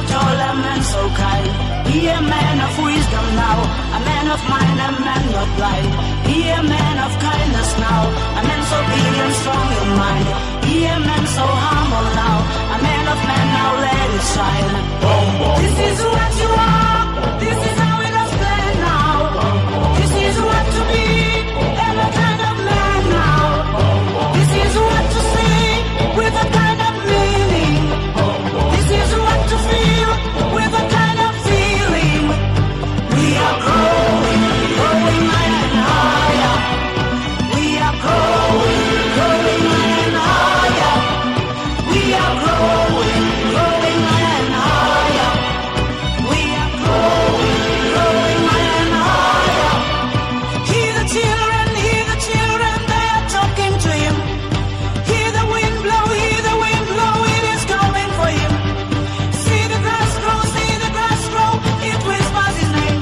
tall, a man so kind. He a man of wisdom now, a man of mind, a man not blind. He a man of kindness now, a man so big and strong in mind. He a man so humble now, a man of man now let it shine. This is what you are, this is how it has been now. This is what to be, every kind of man now. This is what to say, with a kind of meaning. This is what to feel, with a kind of feeling. We are growing, growing higher and higher. We are growing, growing higher and higher. We are growing, growing higher and higher. We are growing, growing higher and higher. Hear the children, they are talking to him. Hear the wind blow, it is coming for him. See the grass grow, it whispers his name.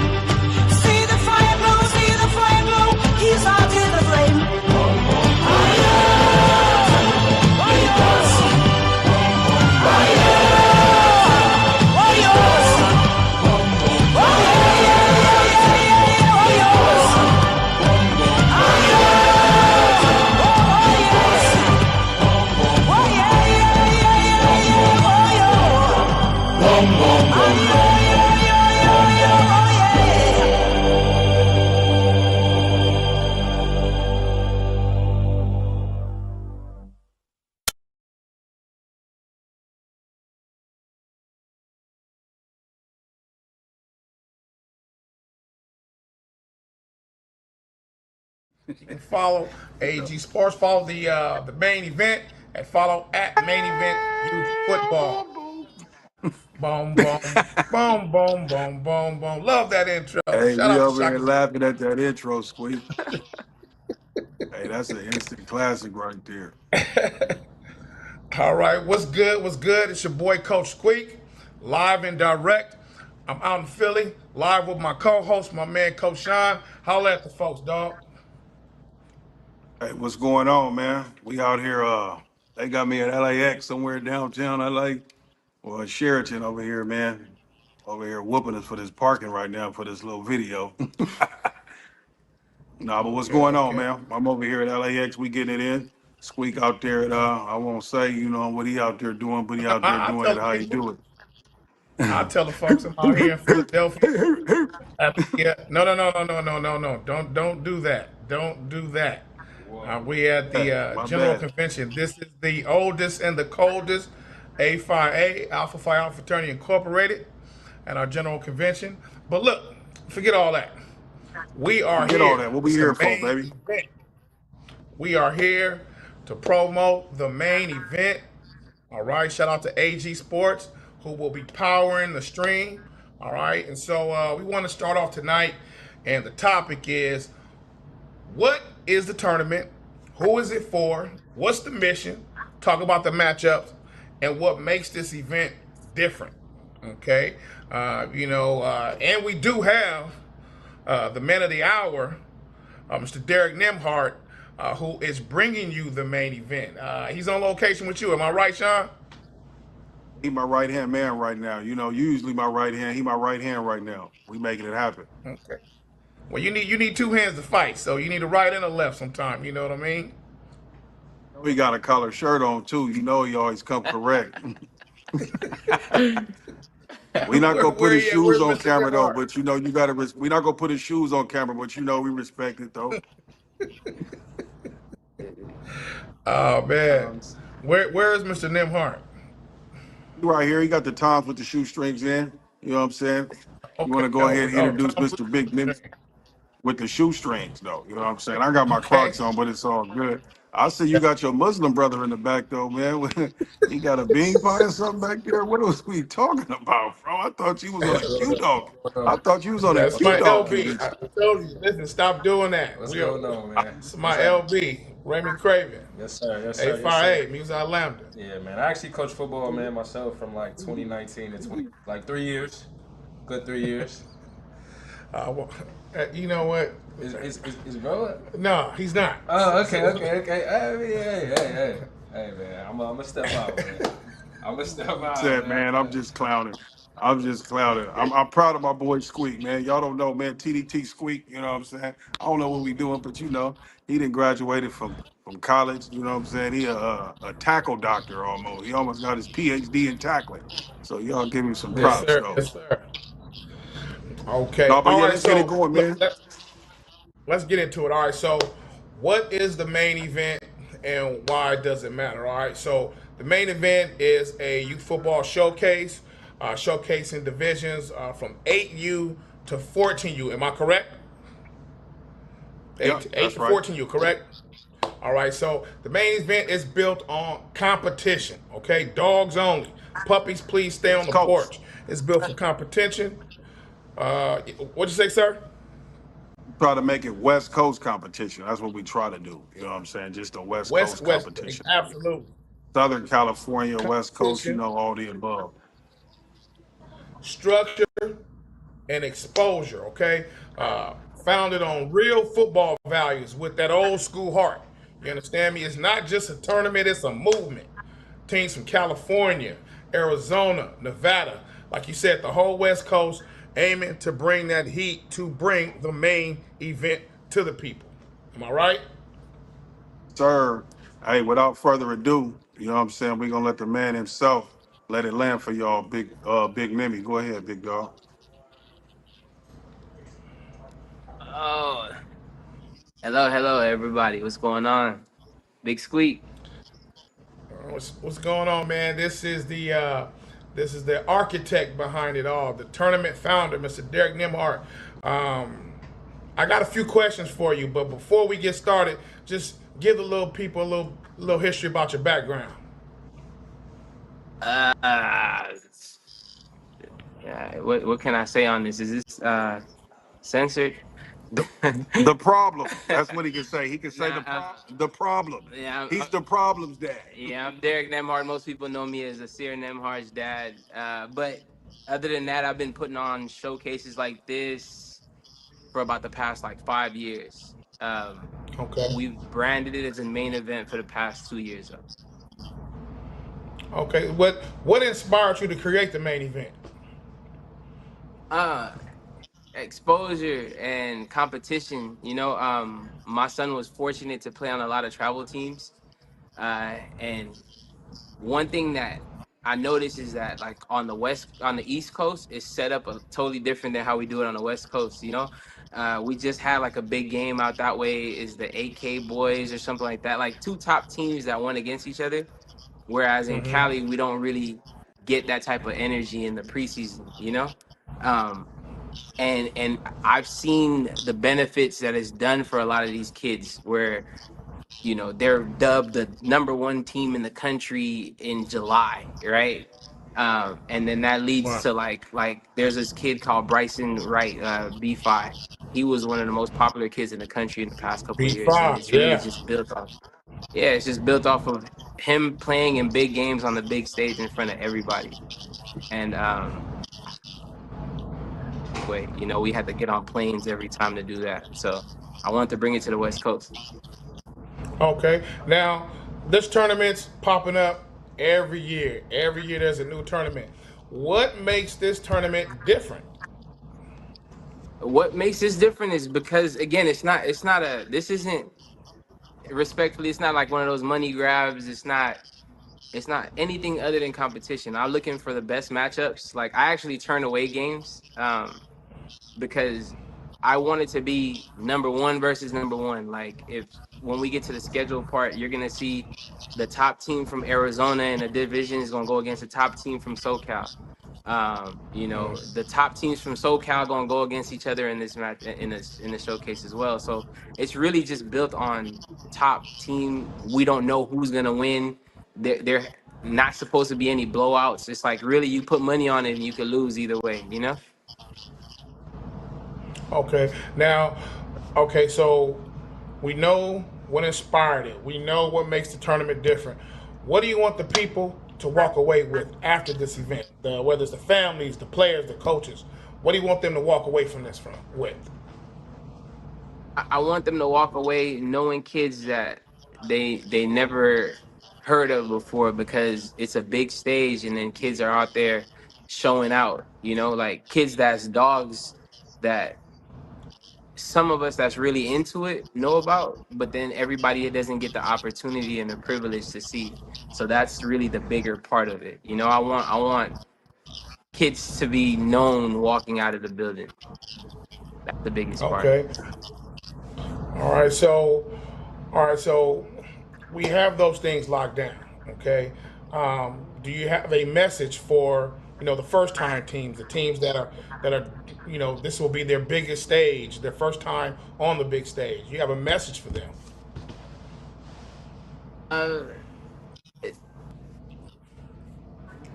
See the fire glow, his heart is the flame. And follow AG Sports. Follow the main event and follow at main event youth football. Boom, boom, boom, boom, boom, boom, boom. Love that intro. Hey, Shout we out to over here Shaka. laughing at that intro, Squeak. Hey, that's an instant classic right there. All right, what's good? What's good? It's your boy Coach Squeak, live and direct. I'm out in Philly, live with my co-host, my man Coach Sean. Holla at the folks, dog. Hey, what's going on, man? We out here, they got me at LAX, somewhere downtown LA. Well, Sheraton over here, man. Over here whooping us for this parking right now for this little video. Nah, but what's going on, man? I'm over here at LAX, we getting it in. Squeak out there at, I won't say, what he out there doing, but he out there I doing tell it the how he people, do it. I tell the folks I'm out here in Philadelphia. Yeah, no. Don't do that. Don't do that. We at the My General bad. Convention. This is the oldest and the coldest A5A, Alpha Phi Alpha Fraternity Incorporated, and our General Convention. But look, forget all that. We are Get all here. that. What we It's the here for, main baby? event. We are here to promote the main event. All right. Shout out to AG Sports, who will be powering the stream. All right. And so we want to start off tonight. And the topic is, what is the tournament? Who is it for? What's the mission? Talk about the matchups and what makes this event different. Okay. And we do have the man of the hour, Mr. Derek Nimhart, who is bringing you the main event. He's on location with you. Am I right, Sean? He my right hand man right now. Usually my right hand. He my right hand right now. We making it happen. Okay. Well, you need two hands to fight, so you need a right and a left sometime. You know what I mean? We got a collar shirt on too. He always come correct. We not gonna put Where his he at? shoes Where's on Mr. camera though, Nimhart? but you gotta. We not gonna put his shoes on camera, but we respect it though. Oh man, where is Mr. Nimhart? He right here. He got the Toms with the shoestrings in. You know what I'm saying? You want Okay. to go ahead and introduce Mr. Big Nim with the shoestrings though. You know what I'm saying? I got my Okay. Crocs on, but it's all good. I see you got your Muslim brother in the back though, man. He got a bean pie or something back there. What was we talking about, bro? I thought you was on a Q dog. I thought you was on a That's Q my dog LB. convention. I told you, listen, stop doing that. What's going on, man? It's my LB, Raymond Craven. Yes, sir. Yes, sir. A5A, Music Lambda. Yeah, man. I actually coach football, man, myself from like 2019 to 3 years. Good 3 years. Well, you know what? Is bro? No, he's not. Oh, okay. Hey, man. I'm gonna step out, man. I'm gonna step out. Said, man, I'm just clowning. I'm just clouded. I'm proud of my boy Squeak, man. Y'all don't know, man. TDT Squeak, you know what I'm saying? I don't know what we doing, but he didn't graduated from college. You know what I'm saying? He a tackle doctor almost. He almost got his PhD in tackling. So y'all give me some Yes, props sir. though. Yes, sir. Okay. No, but All yeah, right. let's get it So going, man. let's get into it. All right. So, what is the main event and why does it matter? All right. So, the main event is a youth football showcase, showcasing divisions from 8U to 14U. Am I correct? Yeah, Eight that's to right. 14U, correct? All right. So, the main event is built on competition. Okay. Dogs only. Puppies, please stay on West the Coast. porch. It's built for competition. What'd you say, sir? Try to make it West Coast competition. That's what we try to do. You know what I'm saying? Just a West Coast West, competition. absolutely. Southern California, West Coast, Competition, all the above. structure, and exposure. Okay, founded on real football values with that old school heart. You understand me? It's not just a tournament; it's a movement. Teams from California, Arizona, Nevada, like you said, the whole West Coast, aiming to bring that heat to bring the main event to the people. Am I right? Sir, hey, without further ado, you know what I'm saying? We're gonna let the man himself let it land for y'all, big Mimi. Go ahead, big dog. Oh, hello, everybody. What's going on? Big Squeak. What's going on, man? This is the architect behind it all, the tournament founder, Mr. Derek Nimhart. Um, I got a few questions for you, but before we get started, just give the little people a little history about your background. Uh, yeah, what can I say on this? Is this censored? The the problem. That's what he can say. He can say Nah, the problem. yeah, He's the problem's dad. yeah. I'm Derek Nemhard. Most people know me as Asir Nemhard's dad. But other than that, I've been putting on showcases like this for about the past like 5 years. Okay. We've branded it as a main event for the past 2 years. Okay. What inspired you to create the main event? Uh, Exposure and competition. My son was fortunate to play on a lot of travel teams, and one thing that I noticed is that like on the East Coast, it's set up a totally different than how we do it on the West Coast. We just had like a big game out that way. Is the AK boys or something like that? Like two top teams that went against each other. Whereas in Cali, we don't really get that type of energy in the preseason. Um, and I've seen the benefits that it's done for a lot of these kids where they're dubbed the number one team in the country in July, right? And then that leads Wow. to like there's this kid called Bryson Wright, B5. He was one of the most popular kids in the country in the past couple of years, and B5. it's really Yeah. just built off. Yeah, it's just built off of him playing in big games on the big stage in front of everybody. And we had to get on planes every time to do that. So I wanted to bring it to the West Coast. Okay. Now, this tournament's popping up every year. Every year there's a new tournament. What makes this tournament different? What makes this different is because again, this isn't respectfully, it's not like one of those money grabs. It's not anything other than competition. I'm looking for the best matchups. Like I actually turn away games. Because I want it to be number one versus number one. Like if when we get to the schedule part, you're gonna see the top team from Arizona in a division is gonna go against the top team from SoCal. The top teams from SoCal gonna go against each other in this match in the showcase as well. So it's really just built on top team. We don't know who's gonna win. They're not supposed to be any blowouts. It's like really you put money on it and you could lose either way. Okay. Now, okay, so we know what inspired it. We know what makes the tournament different. What do you want the people to walk away with after this event? Whether it's the families, the players, the coaches. What do you want them to walk away from this with? I want them to walk away knowing kids that they never heard of before because it's a big stage and then kids are out there showing out. You know, like kids that's dogs that some of us that's really into it know about, but then everybody doesn't get the opportunity and the privilege to see. So that's really the bigger part of it. You know, I want kids to be known walking out of the building. That's the biggest part. Okay. All right. So we have those things locked down. Okay. Do you have a message for the first time teams, the teams that are this will be their biggest stage, their first time on the big stage? You have a message for them? Uh,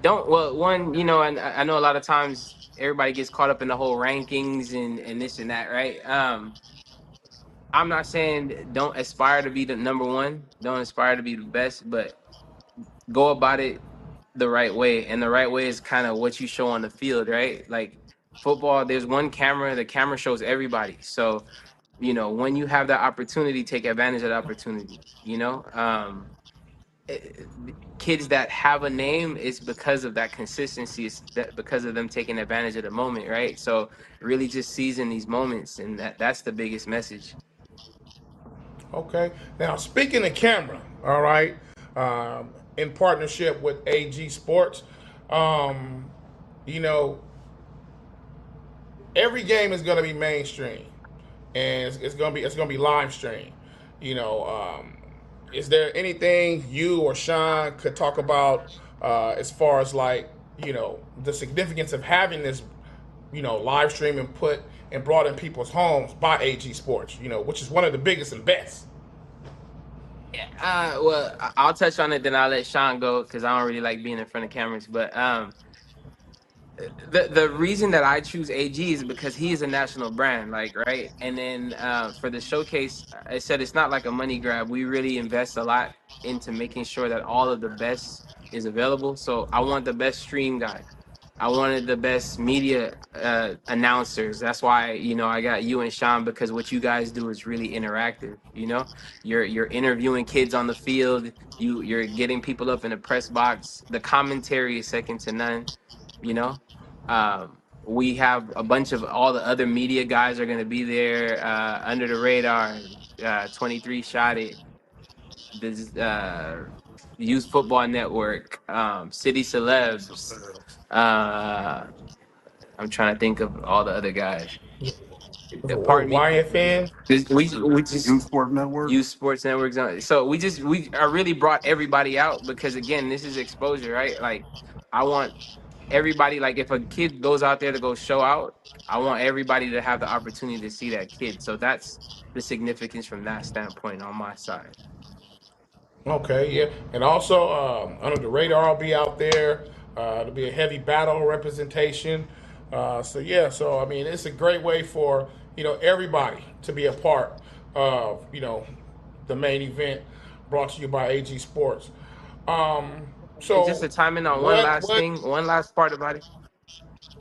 don't well one and I know a lot of times everybody gets caught up in the whole rankings and this and that, right? I'm not saying don't aspire to be the number one, don't aspire to be the best, but go about it the right way. And the right way is kind of what you show on the field, right? Like football, there's one camera, the camera shows everybody. So when you have that opportunity, take advantage of the opportunity. eh, Kids that have a name, it's because of that consistency. It's that because of them taking advantage of the moment, right? So really just seizing these moments, and that's the biggest message. Okay. Now, speaking of camera, all right, in partnership with AG Sports, um, you know, every game is going to be mainstream, and it's going to be live stream. You know, is there anything you or Sean could talk about as far as like the significance of having this live stream and put and brought in people's homes by AG Sports, which is one of the biggest and best. Well, I'll touch on it, then I'll let Sean go because I don't really like being in front of cameras. But the reason that I choose AG is because he is a national brand, like, right. And then for the showcase, I said it's not like a money grab. We really invest a lot into making sure that all of the best is available. So I want the best stream guy. I wanted the best media announcers. That's why I got you and Sean, because what you guys do is really interactive. You're interviewing kids on the field. You're getting people up in the press box. The commentary is second to none. You know, we have a bunch of all the other media guys are going to be there. Under the radar, 23 shot it. This Youth Football Network, City Celebs. Uh, I'm trying to think of all the other guys. Pardon me. YFN. We just Youth Sport Network. use sports networks. So we I really brought everybody out because again, this is exposure, right? Like I want everybody, like if a kid goes out there to go show out, I want everybody to have the opportunity to see that kid. So that's the significance from that standpoint on my side. Okay, yeah, and also under the radar, I'll be out there. It'll be a heavy battle representation. So yeah, so I mean, it's a great way for everybody to be a part of the main event brought to you by AG Sports. Um, And just so to chime in on one last what? thing, one last part about it.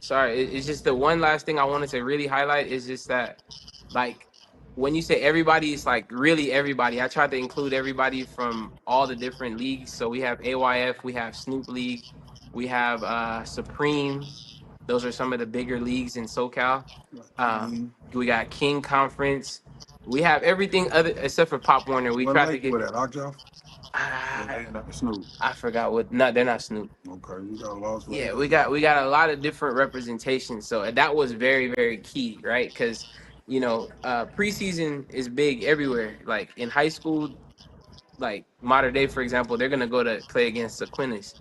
Sorry, it's just the one last thing I wanted to really highlight is just that, like, when you say everybody, it's like really everybody. I tried to include everybody from all the different leagues. So we have AYF, we have Snoop League, we have Supreme. Those are some of the bigger leagues in SoCal. We got King Conference. We have everything other except for Pop Warner. We What tried to lake get. with that? Ockjaw? Uh, Snoop. I forgot what. No, they're not Snoop. Okay, you got Las Yeah, Vegas. we got a lot of different representations. So that was very, very key, right? Because preseason is big everywhere. Like in high school, like Mater Day, for example, they're gonna go to play against Aquinas.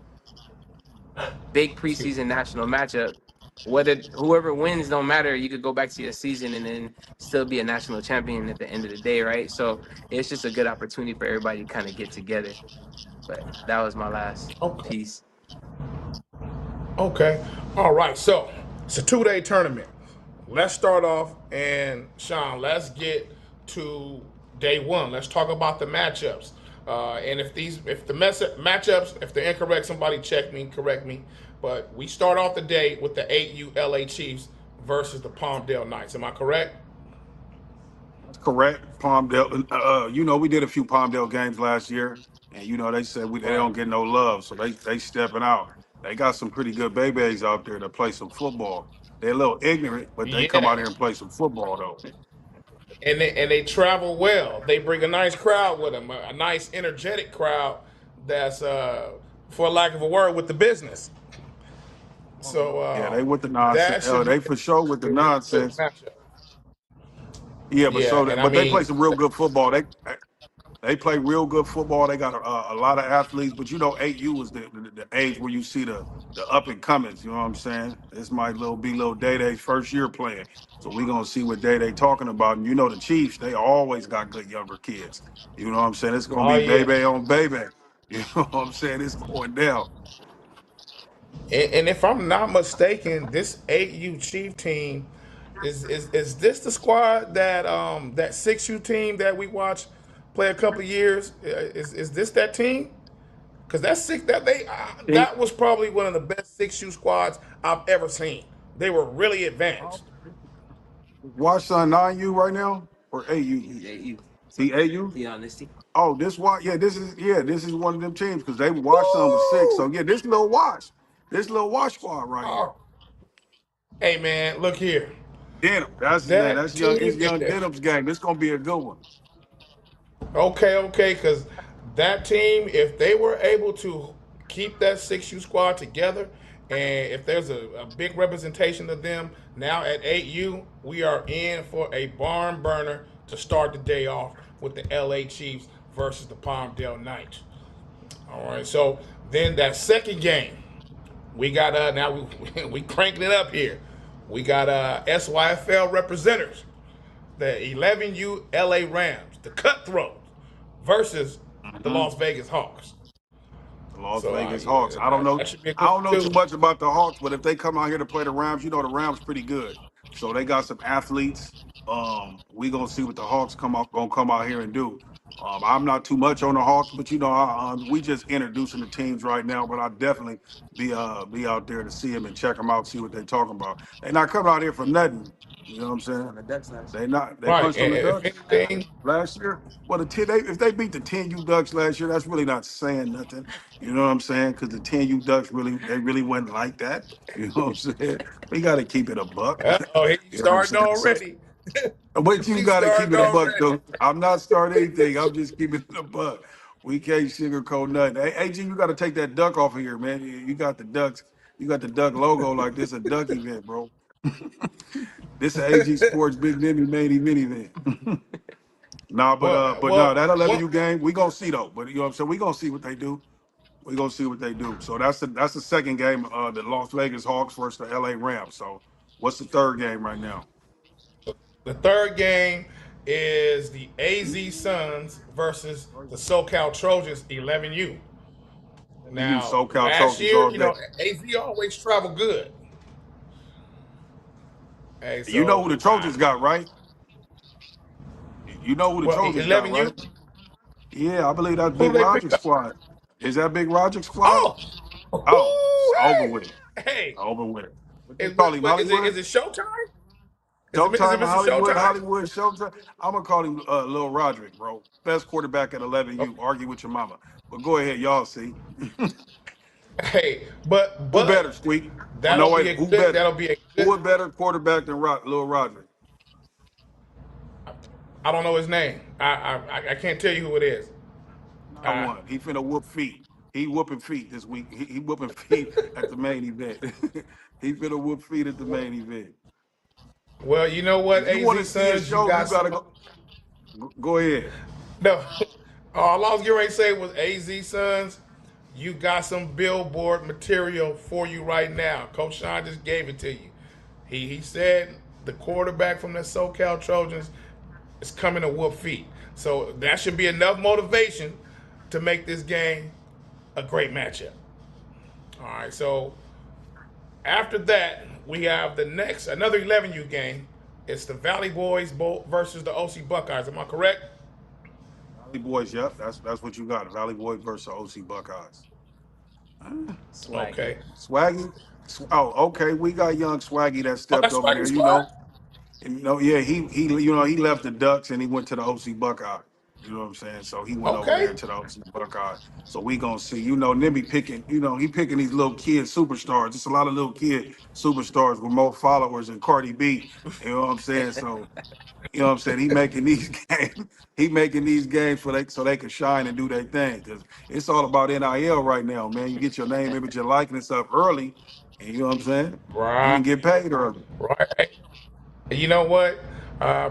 Big preseason national matchup. Whether whoever wins don't matter. You could go back to your season and then still be a national champion at the end of the day, right? So it's just a good opportunity for everybody to kind of get together. But that was my last Okay, piece. okay, all right. So it's a 2-day tournament. Let's start off, and Sean, let's get to day one. Let's talk about the matchups. And if the matchups, if they're incorrect, somebody check me, correct me. But we start off the day with the 8U LA Chiefs versus the Palmdale Knights. Am I correct? That's correct. Palmdale. We did a few Palmdale games last year, and they said they Right. don't get no love, so they stepping out. they got some pretty good babies out there that play some football. They're a little ignorant, but they come out Yeah, here and play some football though. and they travel well. They bring a nice crowd with them, a nice energetic crowd that's for lack of a word with the business. So Yeah, they with the nonsense. that should be They for sure with the a good nonsense. matchup. Yeah, but Yeah, so and I but they play mean, some real good football. They play real good football. They got a lot of athletes, but you know, 8U is the age where you see the up and comings. You know what I'm saying? This might be little Day Day's first year playing, so we gonna see what Day Day talking about. And you know, the Chiefs, they always got good younger kids. You know what I'm saying? It's gonna oh be yeah. baby on baby. You know what I'm saying? It's going down. And if I'm not mistaken, this 8U Chief team is this the squad that 6U team that we watched play a couple of years? Is this that team? Because that was probably one of the best 6U squads I've ever seen. They were really advanced. Watch son 9U right now or 8U? He's AU. He 8U? The honesty. Oh, this is one of them teams because they watch son was six. Woo! So yeah, this little watch squad right here. Oh, hey man, look here. Denim. That That's young. It's team, young Denim's game. This gonna be a good one. okay, because that team, if they were able to keep that 6U squad together, and if there's a big representation of them now at 8U, we are in for a barn burner to start the day off with the LA Chiefs versus the Palmdale Knights. All right, so then that second game, we got now we cranking it up here. We got SYFL representatives, the 11U LA Rams, the Cutthroats, versus the Mhm. Las Vegas Hawks. The Las So Vegas Hawks. I don't know. that should be a I good don't one know too too. much about the Hawks, but if they come out here to play the Rams, you know the Rams pretty good. So they got some athletes. We gonna see what the Hawks gonna come out here and do. I'm not too much on the Hawks, but you know, we just introducing the teams right now. But I definitely be out there to see them and check them out, see what they talking about. They not coming out here for nothing. You know what I'm saying? On the Ducks last They year. not. They Right, punched on and the if Ducks anything, last year. Well, if they beat the 10U Ducks last year, that's really not saying nothing. You know what I'm saying? Because the 10U Ducks really wasn't like that. You know what I'm saying? We got to keep it a buck. oh, he You know what I'm starting saying? So, already. but you He got to keep starting it a buck, already. though. I'm not starting anything. I'm just keeping it a buck. We can't sugarcoat nothing. Hey, AG, you got to take that duck off of here, man. You got the ducks. You got the duck logo like this a duck event, bro. This is AG Sports Big Nimmy Manny Mini event. Nah, but no, that Well, 11U game, we gonna see though. But you know what I'm saying? We gonna see what they do. We gonna see what they do. So that's the second game, the Las Vegas Hawks versus the LA Rams. So what's the third game right now? the third game is the AZ Suns versus the SoCal Trojans 11U. We use Now, SoCal last Trojans year, all day. AZ always travel good. Hey, You know who so the Trojans got, right? You know who the well, Trojans got, 11U. right? Yeah, I believe that's Who Big do they pick Roger's up? squad. Is that Big Roger's squad? Oh, Oh, it's over ooh, with it. hey, Over with it. What they is, call him, is Hollywood? it Showtime? Is it Showtime Mr. Hollywood, Showtime? Hollywood Showtime. I'm gonna call him Lil Roderick, bro. Best quarterback at 11U. Okay. Argue with your mama. But go ahead, y'all see. Hey, Who better, Squeak? Well, no, wait. Who better? that'll be a Who a good. better quarterback than Lil Roderick? I don't know his name. I can't tell you who it is. Not Uh, one. He finna whoop feet. He whooping feet this week. He whooping feet at the main event. He finna whoop feet at the main event. well, you know what, If you want to AZ see his Suns, you show, you got gotta some. go ahead. No, all I was getting ready to say was AZ Suns. You got some billboard material for you right now. Coach Sean just gave it to you. He said the quarterback from the SoCal Trojans is coming to whoop feet. So that should be enough motivation to make this game a great matchup. All right, so after that, we have another 11U game. It's the Valley Boys versus the OC Buckeyes. Am I correct? Valley Boys, yep, that's what you got. Valley Boys versus OC Buckeyes. Swag. Okay. Swaggy. Oh, okay. We got young Swaggy that Oh, stepped that's over there. Swaggy Squad? Yeah, he left the Ducks and he went to the OC Buckeye. You know what I'm saying? So he went over Okay. there to the OC Buckeye. So we gonna see. You know, Nimby picking. You know, he picking these little kid superstars. Just a lot of little kid superstars with more followers than Cardi B. You know what I'm saying? So you know what I'm saying? He making these games. He making these games for they so they can shine and do their thing. Cause it's all about NIL right now, man. You get your name, image, and likeness up early, and you know what I'm saying? You Right. can get paid early. Right. You know what?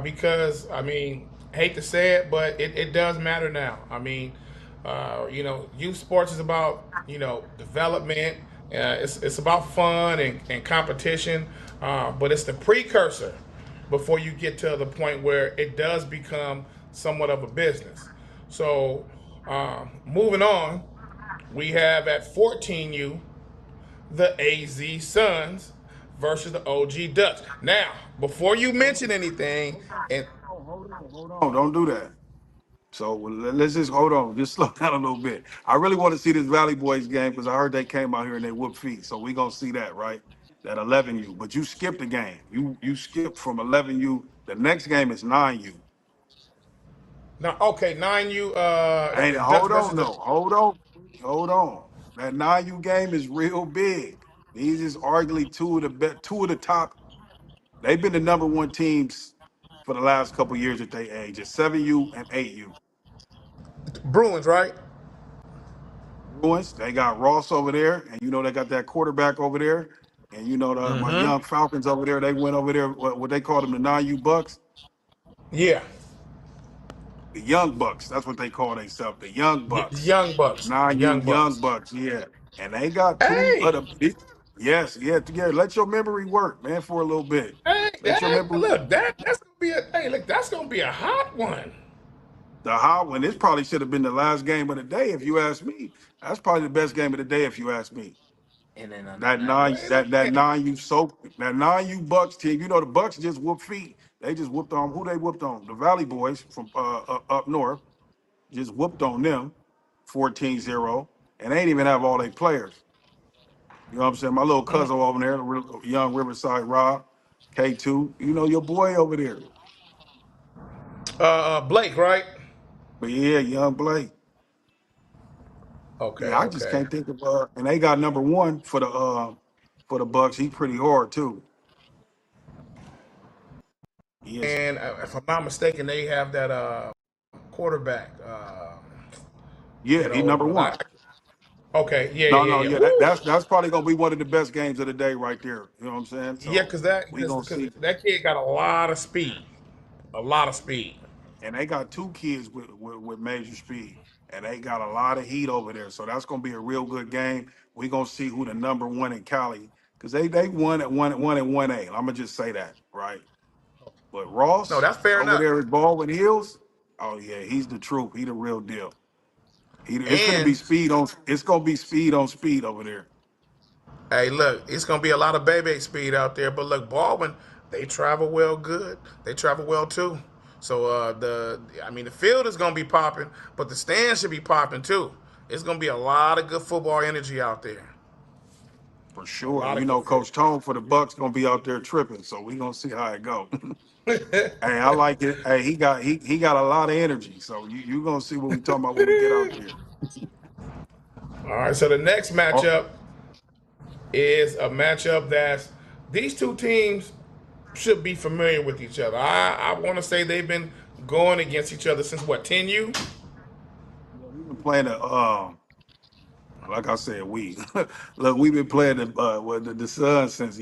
Because I mean, hate to say it, but it does matter now. I mean, youth sports is about development. It's about fun and competition, but it's the precursor before you get to the point where it does become somewhat of a business. So, moving on, we have at 14U the AZ Suns versus the OG Ducks. Now, before you mention anything, and Hold on, don't do that. So let's just hold on, just slow down a little bit. I really want to see this Valley Boys game because I heard they came out here and they whooped feet. So we gonna see that, right? That 11U. But you skipped the game. You skipped from 11U. The next game is 9U. now, okay, 9U is And the Ducks hold versus on, the. though. Hold on. That 9U game is real big. These is arguably two of the top. They've been the number one teams for the last couple years at their age. It's 7U and 8U. Bruins, right? Bruins. They got Ross over there, and you know they got that quarterback over there, and you know my Mm-hmm. young Falcons over there. They went over there. What they call them, the 9U Bucks, Yeah. the Young Bucks. That's what they call themselves, the Young The Bucks, Young Bucks. The 9U Young Young Bucks. Bucks. Yeah, and they got two of Hey, the big. Yes, yeah, yeah. Let your memory work, man, for a little bit. hey, Let your memory. look, that's gonna be a hey, look, that's gonna be a hot one. The hot one. This probably should have been the last game of the day, if you ask me. That's probably the best game of the day, if you ask me. And then on the That night, nine, Wait a that minute. 9U soap, that 9U Bucks team. You know the Bucks just whooped feet. They just whooped on who they whooped on. The Valley Boys from up north just whooped on them 14-0. And they ain't even have all their players. You know what I'm saying? My little Mm. cousin over there, the young Riverside Rob, K2. You know your boy over there. Blake, right? But yeah, young Blake. Okay, Yeah, I just okay. can't think of and they got number one for the Bucks. He pretty hard too. He is. And if I'm not mistaken, they have that quarterback, Yeah, that he old number brother. one. Okay, yeah, No, yeah, no, yeah, yeah. yeah. Woo! That's probably gonna be one of the best games of the day right there. You know what I'm saying? Yeah, So because that we gonna because see. that kid got a lot of speed, a lot of speed. And they got two kids with major speed. And they got a lot of heat over there. So that's gonna be a real good game. We gonna see who the number one in Cali. Because they won at one and 1A. I'm gonna just say that, right? But No, Ross that's fair over enough. there at Baldwin Hills, oh yeah, he's the truth. He the real deal. It's gonna be And speed on it's gonna be speed on speed over there. hey, look, it's gonna be a lot of baby speed out there. But look, Baldwin, they travel well, good. They travel well too. So I mean, the field is gonna be popping, but the stand should be popping too. It's gonna be a lot of good football energy out there. For A sure. And lot you of know, good Coach football. Tone for the Bucks gonna be out there tripping. So we gonna see how it go. Hey, I like it. Hey, he got a lot of energy. So you gonna see what we talking about when we get out there. All right, so the next Oh, matchup is a matchup that's these two teams should be familiar with each other. I want to say they've been going against each other since what 10U. yeah, we've been playing like I said, we look, we've been playing the Suns since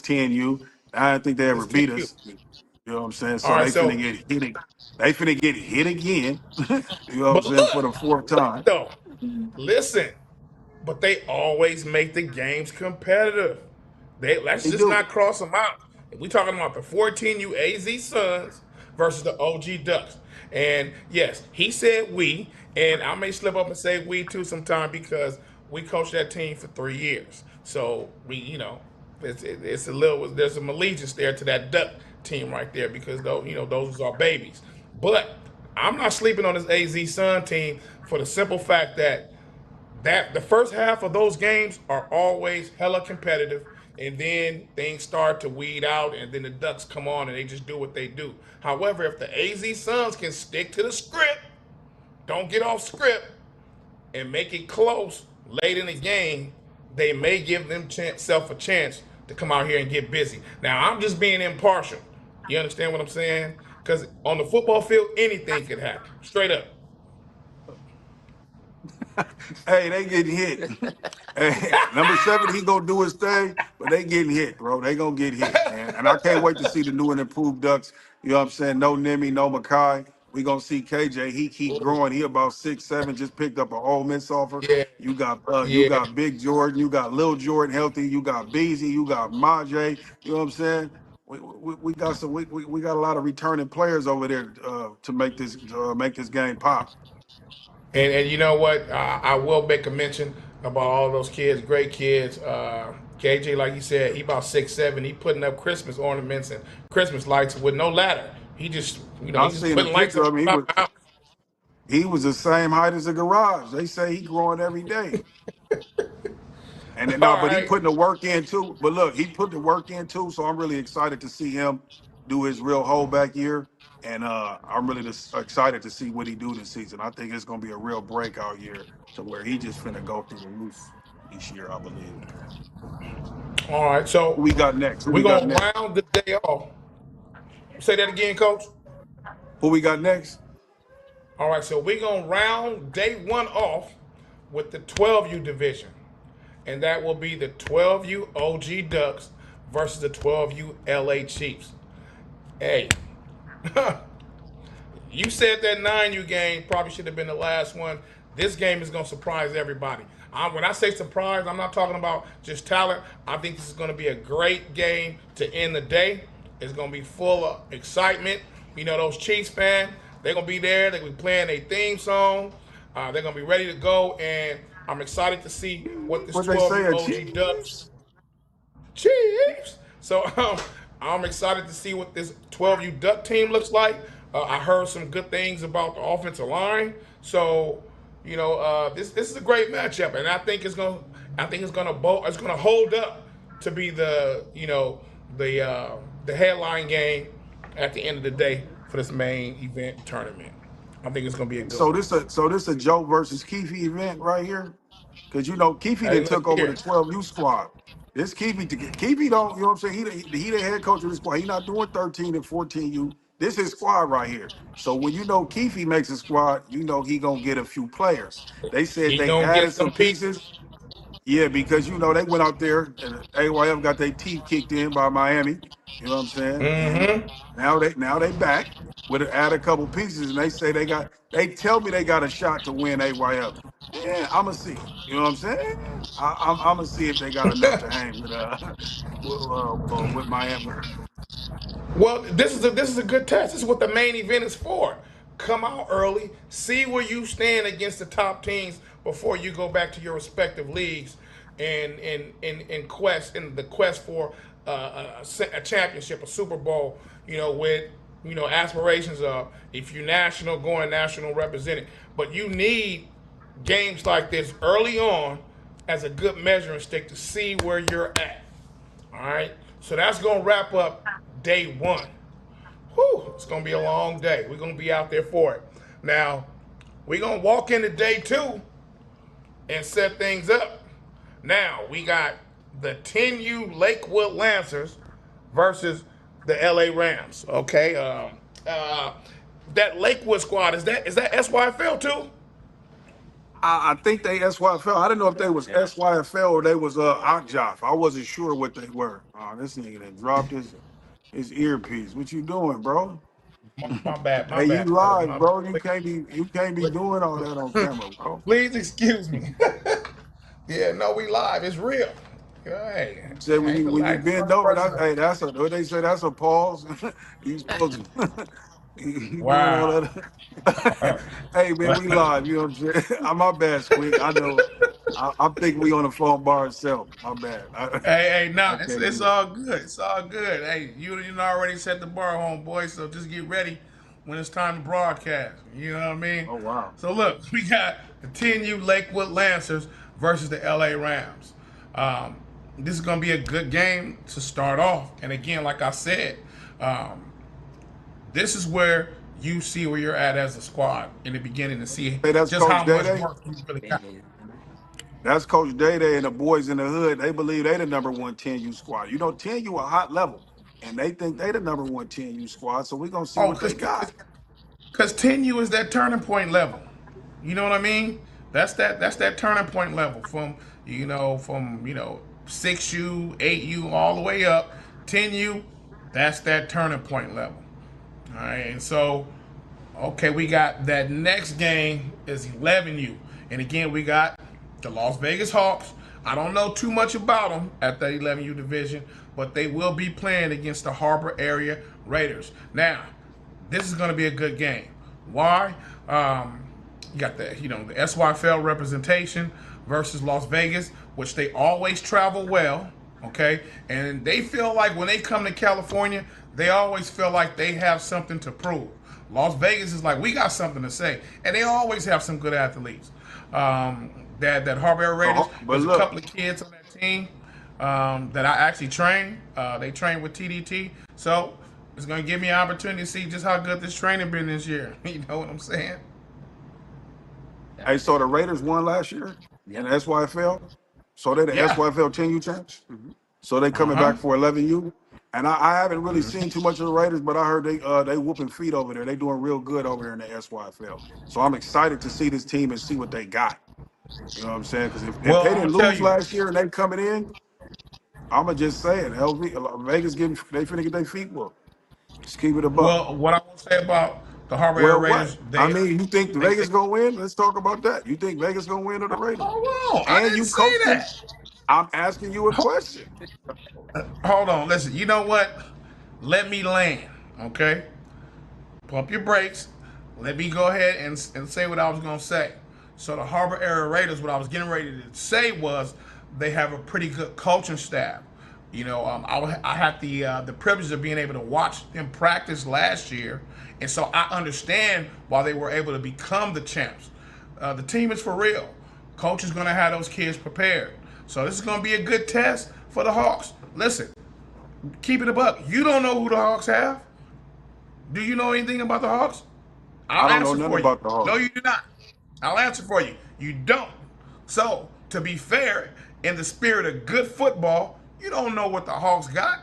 10U. I don't think they ever Since beat 10U. us. You know what I'm saying? All So right, they so finna get hit. They finna get hit again. You know what I'm but saying? For the fourth time. though, listen, but they always make the games competitive. They let's They just do. not cross them out. If we talking about the 14U AZ Suns versus the OG Ducks, and yes, he said we, and I may slip up and say we too sometime because we coached that team for 3 years. So we, it's a little there's some allegiance there to that Duck team right there because those are our babies. But I'm not sleeping on this AZ Sun team for the simple fact that the first half of those games are always hella competitive, and then things start to weed out, and then the Ducks come on and they just do what they do. However, if the AZ Suns can stick to the script, don't get off script and make it close late in the game, they may give themselves a chance to come out here and get busy. Now, I'm just being impartial. You understand what I'm saying? Because on the football field, anything could happen. Straight up. Hey, they getting hit. Hey, number 7, he gonna do his thing, but they getting hit, bro. They gonna get hit, man. And I can't wait to see the new and improved Ducks. You know what I'm saying? No Nemi, no Makai. We gonna see KJ. He keep growing. He about 6'7". Just picked up an Ole Miss offer. Yeah, You yeah. got Big Jordan. You got Lil Jordan healthy. You got Beasley. You got Majay. You know what I'm saying? We got some. We got a lot of returning players over there to make this game pop. And you know what? I will make a mention about all those kids, great kids. KJ, like you said, he about 6'7". He putting up Christmas ornaments and Christmas lights with no ladder. He just, I he just seen a putting lights picture up of him. around the house. He was the same height as the garage. They say he growing every day. And then, no, All but he right. putting the work in too. But look, he put the work in too. So I'm really excited to see him do his real holdback year. And I'm really just excited to see what he do this season. I think it's gonna be a real breakout year to where he just finna go through the roof this year, I believe. All right. Who So we got next? Who we're we got gonna next? round the day off. Say that again, Coach. Who we got next? All right. So we're gonna round day 1 off with the 12U division, and that will be the 12U OG Ducks versus the 12U LA Chiefs. Hey, you said that 9U game probably should have been the last one. This game is going to surprise everybody. When I say surprise, I'm not talking about just talent. I think this is going to be a great game to end the day. It's going to be full of excitement. You know, those Chiefs fans, they're going to be there. They're going to be playing a theme song. They're going to be ready to go. And I'm excited to see what this What they say, 12 OG Ducks. Chiefs. So I'm excited to see what this 12U Duck team looks like. I heard some good things about the offensive line. So this is a great matchup, and I think it's gonna hold up to be the headline game at the end of the day for this main event tournament. I think it's gonna be a good So one. this a Joe versus Keefe event right here? Because Keefe Hey, then look took over the here. 12U squad. This Keefe don't, you know what I'm saying? He the head coach of the squad. He not doing 13 and 14U. This is squad right here. So when Keefe makes a squad, he gonna get a few players. They said He they gonna get added some some pieces. pieces. Yeah, because they went out there and AYF got their teeth kicked in by Miami. You know what I'm saying? And Mm-hmm. now they back with add a couple pieces, and they say they tell me they got a shot to win AYF. Yeah, I'ma see. You know what I'm saying? I'ma see if they got enough to hang with with Miami. Well, this is a good test. This is what the main event is for. Come out early, see where you stand against the top teams before you go back to your respective leagues and in the quest for a championship, a Super Bowl. With aspirations of, if you're national, going national representing. But you need games like this early on as a good measuring stick to see where you're at. All right. So that's gonna wrap up day 1. Whew, it's gonna be a long day. We're gonna be out there for it. Now, we're gonna walk into day 2 and set things up. Now we got the 10U Lakewood Lancers versus the LA Rams. Okay. That Lakewood squad, is that SYFL too? I think they SYFL. I didn't know if they was SYFL or they was Okjoff. I wasn't sure what they were. This nigga that dropped his earpiece. What you doing, bro? My bad, Hey, you fellas. live, My bro. bad. You can't be doing all that on camera, bro. Please excuse me. Yeah, no, we live. It's real. Hey, Say when ain't the you light bend first over, person. that's a what they say. That's a pause. You supposed to. You doing all Wow. that? Hey man, we live. You know what I'm saying? My bad, Squeak. I know. I'm thinking we on the phone by ourselves. My bad. Hey, I nah, can't it's do it. all good. It's all good. Hey, you already set the bar, homeboy. So just get ready when it's time to broadcast. You know what I mean? Oh wow. So look, we got the 10U Lakewood Lancers versus the LA Rams. This is gonna be a good game to start off. And again, like I said, this is where you see where you're at as a squad in the beginning to see Hey, that's just how Coach Day much Day. work you really got. And That's Coach Day Day and the boys in the hood. They believe they the number one 10U squad. You know, 10U a hot level, and they think they the number one 10U squad. So we gonna see Oh, what they got. because 10U is that turning point level. You know what I mean? That's that turning point level from from 6U, 8U, all the way up. 10U, that's that turning point level. All right, and so okay, we got that next game is 11U, and again we got the Las Vegas Hawks. I don't know too much about them at the 11U division, but they will be playing against the Harbor Area Raiders. Now, this is going to be a good game. Why? You got the SYFL representation versus Las Vegas, which they always travel well. Okay, and they feel like when they come to California, they always feel like they have something to prove. Las Vegas is like, we got something to say, and they always have some good athletes. That Harbor Area Raiders, But there's a look, couple of kids on that team that I actually train. They train with TDT, so it's going to give me an opportunity to see just how good this training been this year. You know what I'm saying? hey, so the Raiders won last year in yep. the SYFL. So they the Yeah. SYFL 10U champs. So they Uh coming huh. back for 11U. And I haven't really seen too much of the Raiders, but I heard they whooping feet over there. They doing real good over there in the SYFL. So I'm excited to see this team and see what they got. You know what I'm saying? Because if Well, they I'm didn't gonna tell lose you. last year and they coming in, I'ma just say it. Vegas getting they finna get their feet whooped. Just keep it a buck. Well, what I will say about the Harbor Air Well, what? Raiders, I mean, you think the they Vegas gonna win? Let's talk about that. You think Vegas gonna win or the Raiders? hold on. I And didn't you say coach them? that. I'm asking you a question. Hold on. Listen. You know what? Let me land. Okay. Pump your brakes. Let me go ahead and say what I was gonna say. So the Harbor Area Raiders, what I was getting ready to say was they have a pretty good coaching staff. I had the privilege of being able to watch them practice last year, and so I understand why they were able to become the champs. The team is for real. Coach is going to have those kids prepared. So this is going to be a good test for the Hawks. Listen, keep it a buck. You don't know who the Hawks have. Do you know anything about the Hawks? I I'll don't know answer nothing for you. about the No, Hawks. you do not. I'll answer for you. You don't. So, to be fair, in the spirit of good football, you don't know what the Hawks got.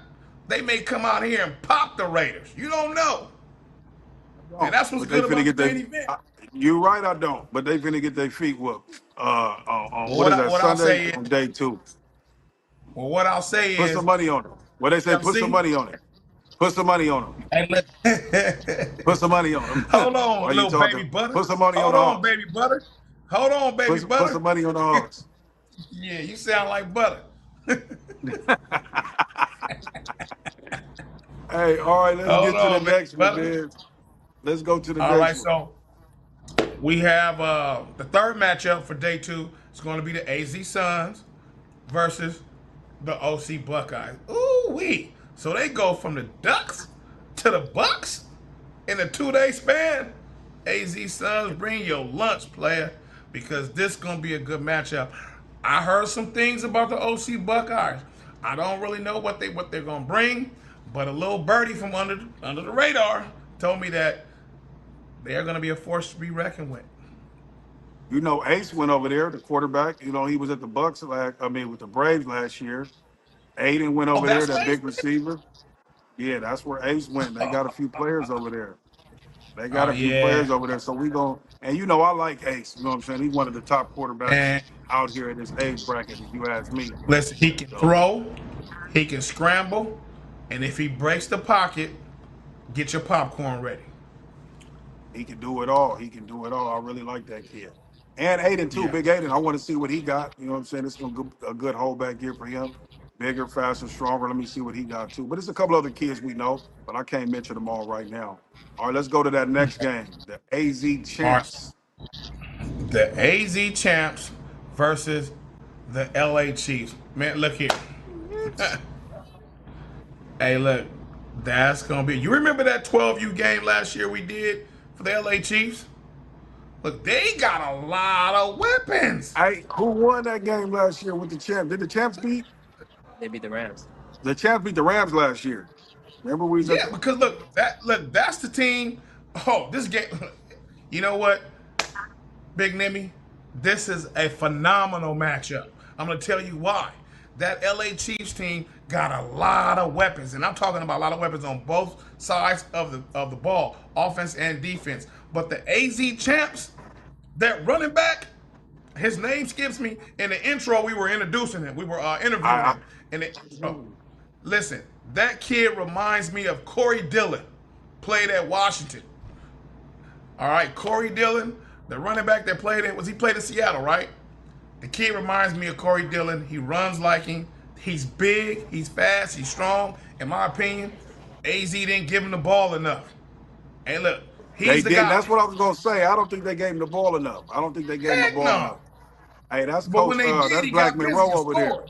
They may come out here and pop the Raiders. You don't know. And Don't. that's what's But they good finna about get the their. main event. You're right. I don't. But they finna get their feet whooped. On Well, what what, is I, that what I'll Sunday say is, on day 2? what I'll say Put some is, money on it. What they say? Put some MC, money on it. Put some money on them. hey, look. Put some money on them. Hold on, Why you little baby talking? butter. Put some money on Hold the on, Hawks. baby butter. Hold on, baby Put butter. some money on the Hawks. Yeah, you sound like butter. Hey, all right, let's Hold get to the on, baby next one, butter. man. Let's go to the All next right, one. so we have the third matchup for day two. It's going to be the AZ Suns versus the OC Buckeyes. Ooh wee! So they go from the Ducks to the Bucks in a 2-day span. AZ Suns, bring your lunch, player, because this gonna be a good matchup. I heard some things about the OC Buckeyes. I don't really know what they're gonna bring, but a little birdie from under the radar told me that they're gonna be a force to be reckoned with. You know, Ace went over there, the quarterback. You know, he was at the Bucks with the Braves last year. Aiden went Oh, over there, that's that nice. big receiver. Yeah, that's where Ace went. They got a few players over there. They got Oh a few players yeah, over there. So we going and you know I like Ace. You know what I'm saying? He's one of the top quarterbacks and out here in this age bracket, if you ask me. listen, he can So throw, he can scramble, and if he breaks the pocket, get your popcorn ready. he can do it all. He can do it all. I really like that kid. And Aiden too, Yeah. big Aiden. I want to see what he got. You know what I'm saying? It's gonna be a good holdback year for him. Bigger, faster, stronger. Let me see what he got too. But it's a couple other kids we know, but I can't mention them all right now. All right, let's go to that next game. The AZ All right. champs. The AZ champs versus the LA Chiefs. Man, look here. Hey, look, that's gonna be. You remember that 12U game last year we did for the LA Chiefs? Look, they got a lot of weapons. Hey, who won that game last year with the champ? Did the champs beat? They beat the Rams. The champs beat the Rams last year. Remember we was at Yeah, the because look, that's the team Oh, this game. You know what, Big Nimmy? This is a phenomenal matchup. I'm going to tell you why. That LA Chiefs team got a lot of weapons, and I'm talking about a lot of weapons on both sides of the ball, offense and defense. But the AZ champs, that running back, his name skips me. In the intro, we were introducing him. We were interviewing I him in the intro. Listen, that kid reminds me of Corey Dillon, played at Washington. All right, Corey Dillon, the running back that played it, he played in Seattle, right? The kid reminds me of Corey Dillon. He runs like him. He's big, he's fast, he's strong. In my opinion, AZ didn't give him the ball enough. Hey, look, they he's the didn't. guy. That's what I was gonna say. I don't think they gave him the ball enough. I don't think they gave him the Heck ball no. enough. Hey, that's But when Coach. they did, That's he Black got busy Monroe and over there. scored.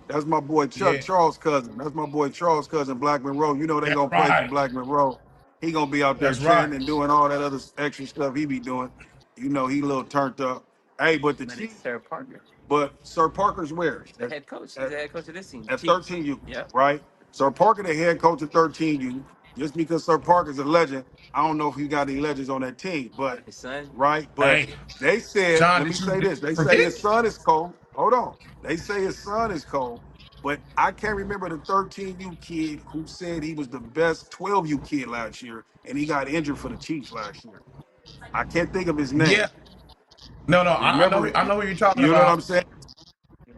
That's my boy Chuck Yeah, Charles' cousin. That's my boy Charles' cousin, Black Monroe. You know they that's gonna play for right. Black Monroe. He gonna be out there That's right. chanting and doing all that other extra stuff he be doing. You know he a little turned up. Hey, but the But it's Chiefs. Sarah Parker. But Sir Parker's where? He's the head coach. He's At, the head coach of this team. at Chiefs. 13U, Yep. right? Sir Parker, the head coach of 13U. Just because Sir Parker's a legend, I don't know if he got any legends on that team, but His son. right. But Hey, they said, John, let me did you say this. They say forget? his son is cold. Hold on. They say his son is cold. But I can't remember the 13U kid who said he was the best 12U kid last year, and he got injured for the Chiefs last year. I can't think of his name. Yeah. No, no, You I know. remember? I know who you're talking You know what I'm about. saying?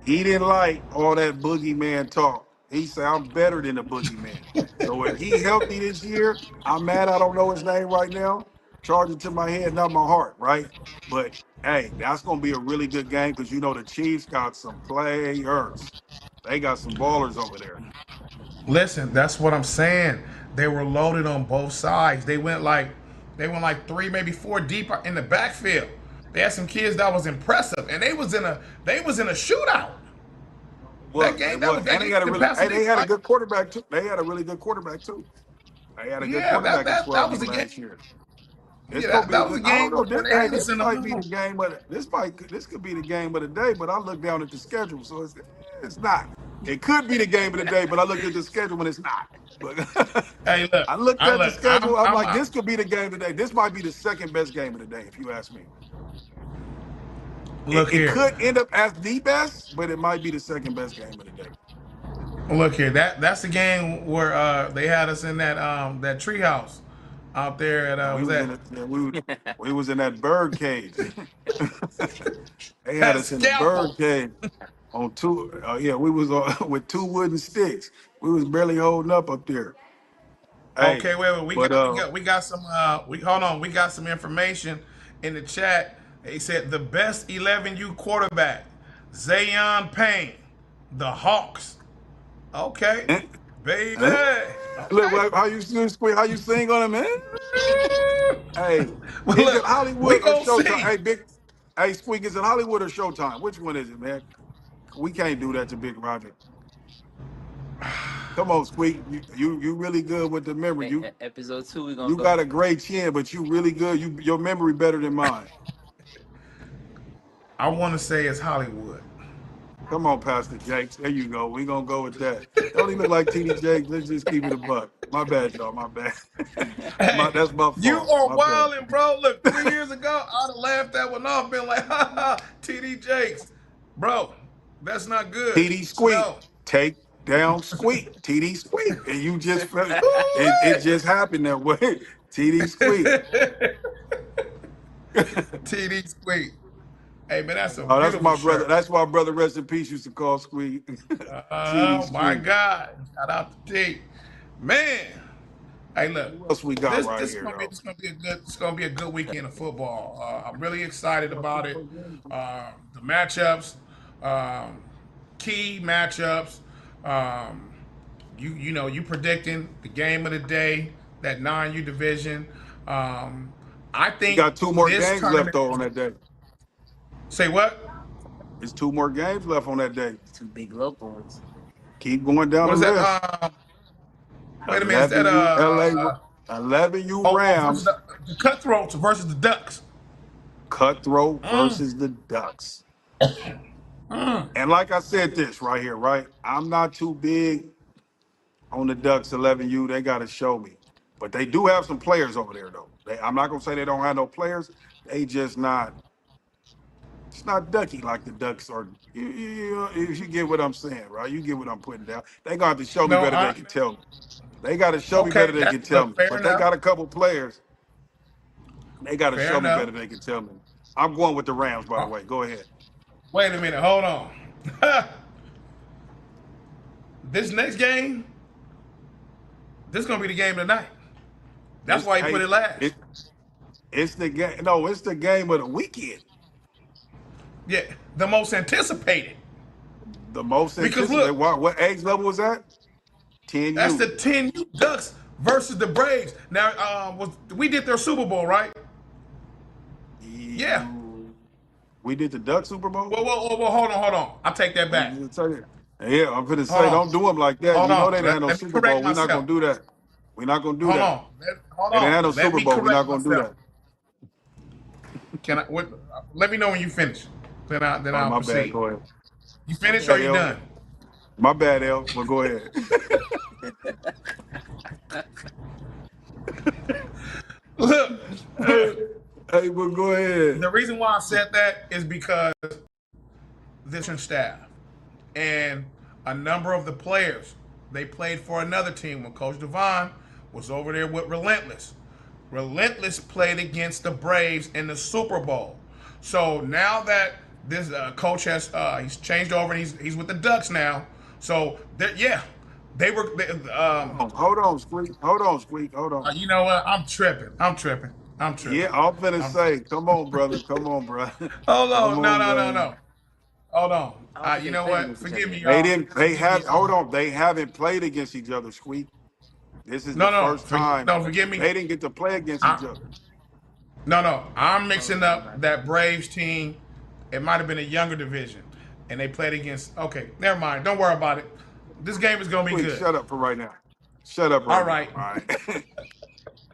He didn't like all that boogeyman talk. He said, I'm better than the boogeyman. So if he healthy this year, I'm mad I don't know his name right now. Charge it to my head, not my heart, right? But hey, that's gonna be a really good game because you know the Chiefs got some players. They got some ballers over there. Listen, that's what I'm saying. They were loaded on both sides. They went like three, maybe four deep in the backfield. They had some kids that was impressive, and they was in a shootout. That Well, game, that well, was and that they game got a could really, pass hey, it. they had a good quarterback too. They had a really good quarterback too. They had a good Yeah, that quarterback in that that was 12U a game. last year. It's Yeah, gonna that, be a that was good. a I don't game know. where This they hey, had us this in the might be the huddle. game, but this could be the game of the day. But I look down at the schedule, so it's not. It could be the game of the day, but I looked at the schedule and it's not. But Hey, look, I looked I at the look, schedule. I'm I'm like, out. this could be the game of the day. This might be the second best game of the day, if you ask me. Look It here, could end up as the best, but it might be the second best game of the day. look here. That's the game where they had us in that treehouse out there at We was was that in it. Yeah, we was in that bird cage. They had that us in the bird scalpel. cage on two. Yeah, we was on, with two wooden sticks. We was barely holding up there. Hey, Okay, wait, wait. We but got we got we got some we hold on, we got some information in the chat. They said the best 11U quarterback, Zayon Payne, the Hawks. Okay, eh, baby. eh, look Okay. how you sing, Squeak, how you sing on it, man. Hey, Well, is it look, we Hollywood or gonna Showtime? see. Hey, hey, Squeak, is it Hollywood or Showtime? Which one is it, man? We can't do that to Big Roger. Come on, Squeak. You really good with the memory. Episode 2, we're gonna You go. got a great chin, but you really good. Your memory better than mine. I want to say it's Hollywood. Come on, Pastor Jakes. There you go. We gonna go with that. Don't even look like TD Jakes. Let's just keep it a buck. My bad, y'all. My bad. Hey, That's my you fault. are My bad. wilding, bro. Look, 3 years ago, I'd have laughed that one off, been like, ha ha, TD Jakes. Bro, that's not good. TD Squeak. No. Take down Squeak. TD Squeak. And you just felt it Ooh-wee. just happened that way. TD Squeak. TD Squeak. Hey, man, that's a Oh, that's beautiful my brother. shirt. That's my brother, rest in peace, used to call Squeak. TD Oh, my Squeak. God. Shout out to T. Man. Hey, look. What else we got This right this is here, gonna be though? this gonna be a good it's gonna be a good weekend of football. I'm really excited about it. The matchups, um, key matchups. Um, you predicting the game of the day, that 9U division. I We think got two more this games left tournament. though on that day. Say what? There's two more games left on that day. 2 big local ones. Keep going down What the is list. that? Wait a minute. Is that 11U LA, 11U versus Rams, the Cutthroats versus the Ducks? Cutthroat Mm, versus the Ducks. mm. And like I said this right here, right? I'm not too big on the Ducks 11U. They got to show me. But they do have some players over there, though. I'm not gonna say they don't have no players. They just not. It's not ducky like the Ducks are. If you get what I'm saying, right? You get what I'm putting down. They gonna have to show me No, better than they can tell me. They got to show me better okay. than they can tell Look, me. fair But they enough. got a couple players. They got to Fair show me enough. better than they can tell me. I'm going with the Rams, by the Oh, way. Go ahead. wait a minute. Hold on. This next game, this is gonna be the game of the night. That's why he put Hey, it last. it's the game. No, it's the game of the weekend. Yeah, the most anticipated. The most Because anticipated. look, What age level was that? that's 10U. the 10U Ducks versus the Braves. Now, we did their Super Bowl, right? Yeah. We did the Duck Super Bowl. Well, hold on. I'll take that back. Yeah, I'm gonna Hold say, on. don't do them like that. Hold You know on. they didn't have no Let me Super correct Bowl. We're not myself. gonna do that. We're not gonna do Hold that. on. Hold They didn't have on. no Let Super me Bowl. We're not correct gonna do myself. that. Can I? Let me know when you finish. Then Oh, I'll my bad. proceed. Go ahead. You finished or Hey, you L. done? My bad, L. But go ahead. Look, Hey, but go ahead. the reason why I said that is because this and staff and a number of the players they played for another team when Coach Devon was over there with Relentless. Relentless played against the Braves in the Super Bowl. So now that this coach has he's changed over and he's with the Ducks now. So yeah, they were. Hold on, Squeak. Hold on, Squeak. Hold on. You know what? I'm tripping. Yeah, I'm finna say, come on, brother. Come on, bro. Hold Come on. on, No. bro. Hold on. I don't think You they know played what? against each Forgive other. me, They y'all. didn't. They Forgive me, have. y'all. Hold on. They haven't played against each other, Squeak. This is the No. first time Forgive me. they didn't get to play against each I, other. no. I'm mixing Oh, up that Braves team. It might have been a younger division, and they played against. Okay, never mind. Don't worry about it. This game is gonna be Squeak, good. shut up for right now. Shut up All right now. right. All right.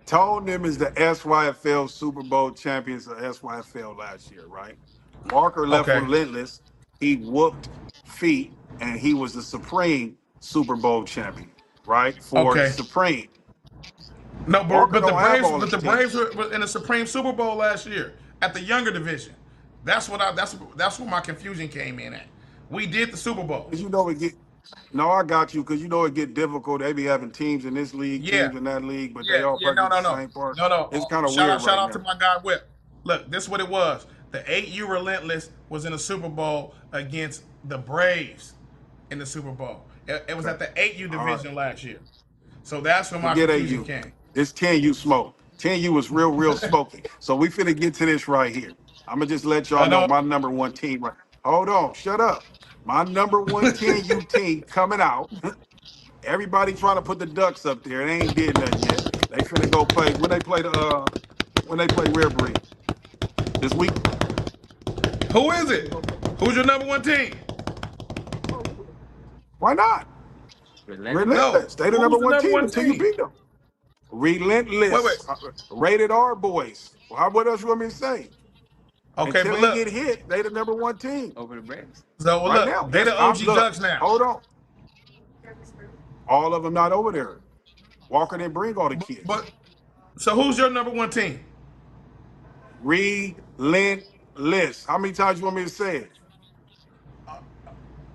Tone them is the SYFL Super Bowl champions of SYFL last year, right? Walker left Okay. relentless. He whooped feet, and he was the Supreme Super Bowl champion, right? For Okay. Supreme. No, Walker but the don't have Braves, all but his the Braves teams. were in the Supreme Super Bowl last year at the younger division. That's where my confusion came in at. We did the Super Bowl. Cause you know it get. No, I got you. Cause you know it get difficult. They be having teams in this league, Yeah, teams in that league, but they all No, practice the same part. It's kind of weird Shout right out to now. my guy Whip. Look, this is what it was. The 8U Relentless was in the Super Bowl against the Braves in the Super Bowl. It was at the 8U All right. division last year. So that's where my Forget confusion AU. came. It's 10U smoke. 10U was real smoky. So we finna get to this right here. I'm gonna just let y'all I know know. my number one team. Right. Hold on, shut up. My number one 10U team coming out. Everybody trying to put the Ducks up there. They ain't did nothing yet. They finna go play when they play Rare Breed this week. Who is it? Who's your number one team? Why not? Relentless. No. Relentless. They the number Who's the one number team one until you team? beat them. Wait. Relentless. Rated R boys. What else you want me to say? Okay, Until but they get look. hit, they the number one team. Over the Braves. So well, Right look, now. they Yes, the I'm OG look. Ducks now. Hold on. All of them not over there. Walker didn't bring all the kids. But so who's your number one team? Relentless. How many times you want me to say it?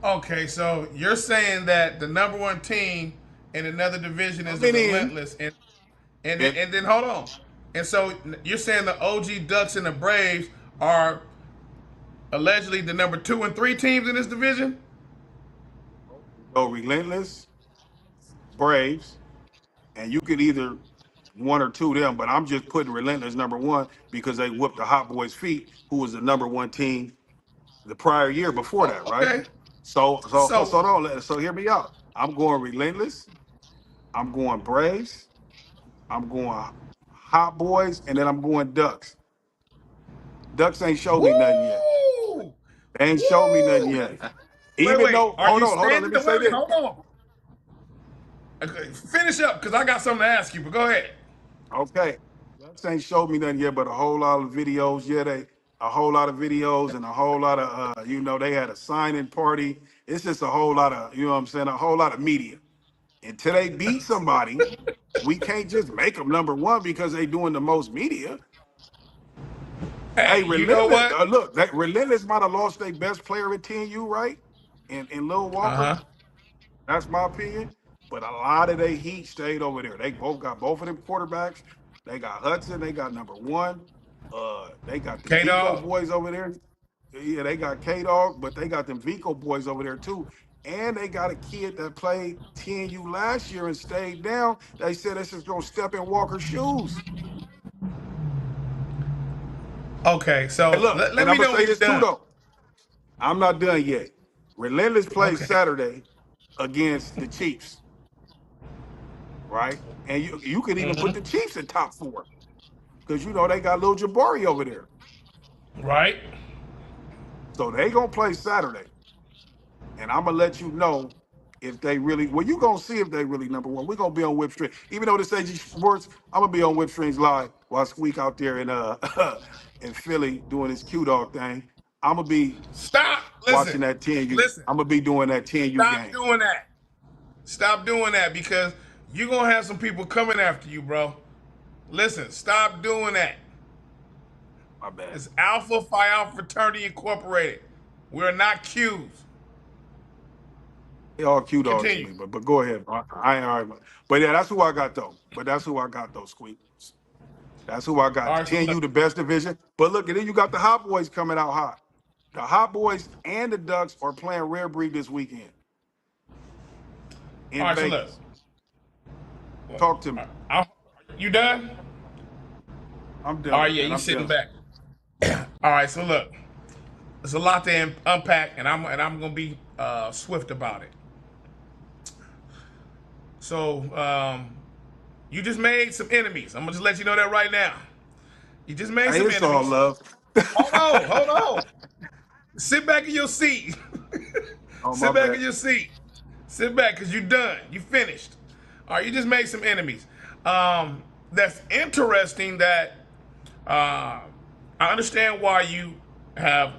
Okay, so you're saying that the number one team in another division is the Coming in. Relentless, And and then hold on, and so you're saying the OG Ducks and the Braves are allegedly the number 2 and 3 teams in this division? go Relentless, Braves, and you could either one or two of them, but I'm just putting Relentless number one because they whooped the Hot Boys' feet, who was the number one team the prior year before that, right? Okay, So so don't so hear me out. I'm going Relentless, I'm going Braves, I'm going Hot Boys, and then I'm going Ducks. Ducks ain't showed me nothing yet. woo, They ain't showed me nothing woo. yet. Even though, Are you hold on, let standing? me say Wait, this. hold on. Okay, finish up because I got something to ask you. But go ahead. Okay. Ducks ain't showed me nothing yet, but a whole lot of videos. Yeah, they a whole lot of videos and a whole lot of they had a signing party. It's just a whole lot of, you know what I'm saying, a whole lot of media. Until they beat somebody, we can't just make them number one because they doing the most media. Hey, Hey, you know Relentless, what? look, that Relentless might have lost their best player at 10U, right? In Lil Walker. Uh-huh. That's my opinion. But a lot of they Heat stayed over there. They both got both of them quarterbacks. They got Hudson. They got number one. They got the Vico K-Dog. boys over there. Yeah, they got K Dog, but they got them Vico boys over there too. And they got a kid that played 10U last year and stayed down. They said this is gonna step in Walker's shoes. Okay, And so look, let and me I'm gonna know when say you're this too done. though. I'm not done yet. Relentless plays Okay. Saturday against the Chiefs, right? And you could even put the Chiefs in top four because you know they got Lil Jabari over there. Right? So they gonna play Saturday, and I'm gonna let you know if they really. Well, you gonna see if they really number one. We're gonna be on Whip Stream, even though this AG Sports. I'm gonna be on Whip Streams live while Squeak out there in in Philly doing his Q Dog thing. I'm gonna be Stop. watching Listen. that 10U. Listen. I'm gonna be doing that 10U Stop game. doing that. Stop doing that because you're going to have some people coming after you, bro. Listen, stop doing that. My bad. It's Alpha Phi Alpha Fraternity Incorporated. We're not Qs. They all Q dogs to Continue. me, but go ahead. I ain't all right. But yeah, that's who I got though. But that's who I got though, Squeak. That's who I All got. right, so look. 10U the best division. But look, and then you got the Hot Boys coming out hot. The Hot Boys and the Ducks are playing Rare Breed this weekend All in right, so look. Vegas. Talk to me. You done? I'm All done, right, yeah, man. you I'm sitting done. back. All right, so look. There's a lot to unpack, and I'm gonna be swift about it. So you just made some enemies. I'm gonna just let you know that right now. You just made Hey, some it's all enemies. love. Hold on. Sit back in your seat. Oh, my Sit back in bad. your seat. Sit back, cause you're done. You finished. All right, you just made some enemies. That's interesting. That I understand why you have,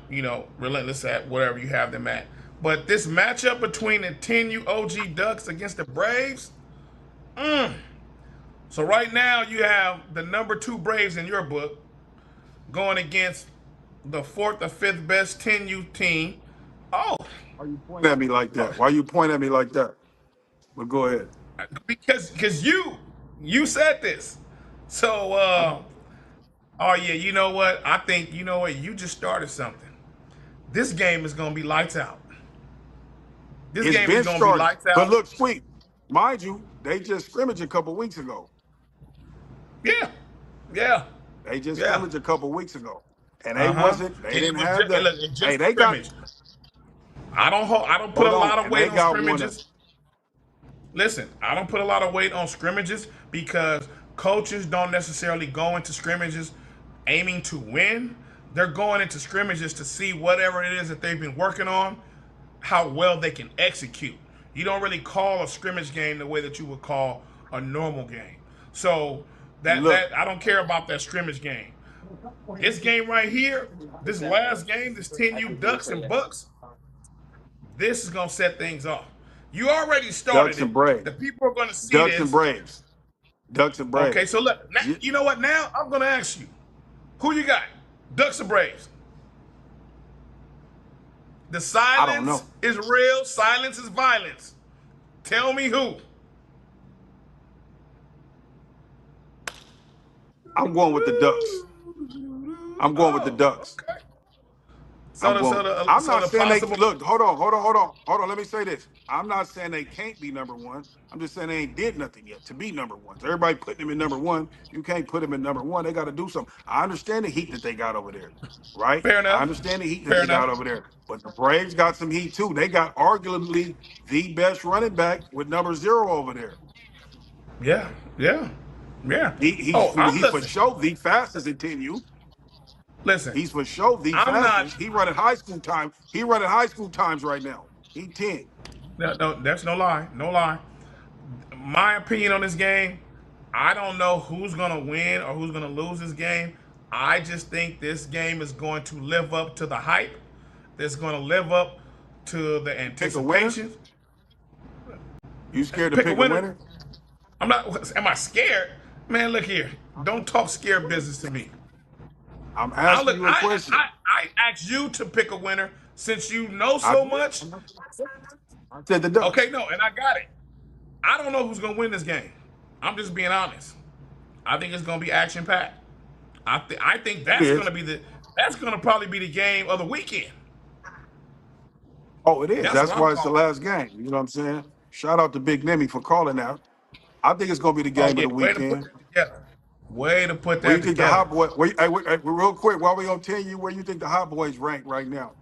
Relentless at whatever you have them at. But this matchup between the 10U OG Ducks against the Braves. So right now you have the number 2 Braves in your book going against the 4th or 5th best 10U team. Oh, Why you point at me like that? Why you point at me like that? But go ahead. because you said this. So I know. oh yeah, you know what? I think you know what, you just started something. This game is gonna be lights out. This It's game is been gonna be started. lights But out. look, Squeak, mind you, they just scrimmaged a couple weeks ago. Yeah, yeah, They just yeah. scrimmaged a couple weeks ago. And they Uh-huh. wasn't, they And it didn't was have just, that. look, it Hey, just they got, scrimmage. I don't put a hold on, lot of and they weight on got one. scrimmages. Listen, I don't put a lot of weight on scrimmages because coaches don't necessarily go into scrimmages aiming to win. They're going into scrimmages to see whatever it is that they've been working on, how well they can execute. You don't really call a scrimmage game the way that you would call a normal game. So And that look, that I don't care about that scrimmage game. This game right here, this last game, this 10U Ducks and Bucks, this is gonna set things off. You already started Ducks it. and Braves. The people are gonna see Ducks and this. Braves. Ducks and Okay, Braves. so look, now, Ye- you know what? Now I'm gonna ask you, who you got? Ducks or Braves? The I don't silence know. is real. Silence is violence. Tell me who. I'm going with the Ducks. I'm going with the Oh, Ducks. okay. So I'm the going. so the I'm so not the saying they possible. look. Hold on. Let me say this. I'm not saying they can't be number one. I'm just saying they ain't did nothing yet to be number one. So everybody putting them in number one. You can't put them in number one. They got to do something. I understand the heat that they got over there, right? Fair I enough. understand the heat that Fair they enough. got over there. But the Braves got some heat too. They got arguably the best running back with number 0 over there. Yeah. Yeah. Yeah. He he's Oh, I'm he for listen. sure the fastest in 10U. Listen. He's for sure the I'm not. fastest. He running high school time. He running high school times right now. He 10. No, that's no lie. No lie. My opinion on this game, I don't know who's gonna win or who's gonna lose this game. I just think this game is going to live up to the hype. That's going to live up to the Pick a winner. anticipation. You scared to Pick a pick a winner. winner? I'm not. Am I scared? Man, look here. Don't talk scare business to me. I'm I asking look. you a question. I asked you to pick a winner since you know I so did. much. I said the Ducks. Okay, no, and I got it. I don't know who's gonna win this game. I'm just being honest. I think it's gonna be action packed. I think It that's is. gonna be that's gonna probably be the game of the weekend. Oh, it is. That's what That's I'm why it's the calling. last game. You know what I'm saying? Shout out to Big Nemi for calling out. I think it's gonna be the Oh game of yeah, the way to put weekend. that together. Way to put Where that you think the together. Hot Boy? Real quick, while we on 10, where you think the Hot Boys rank right now?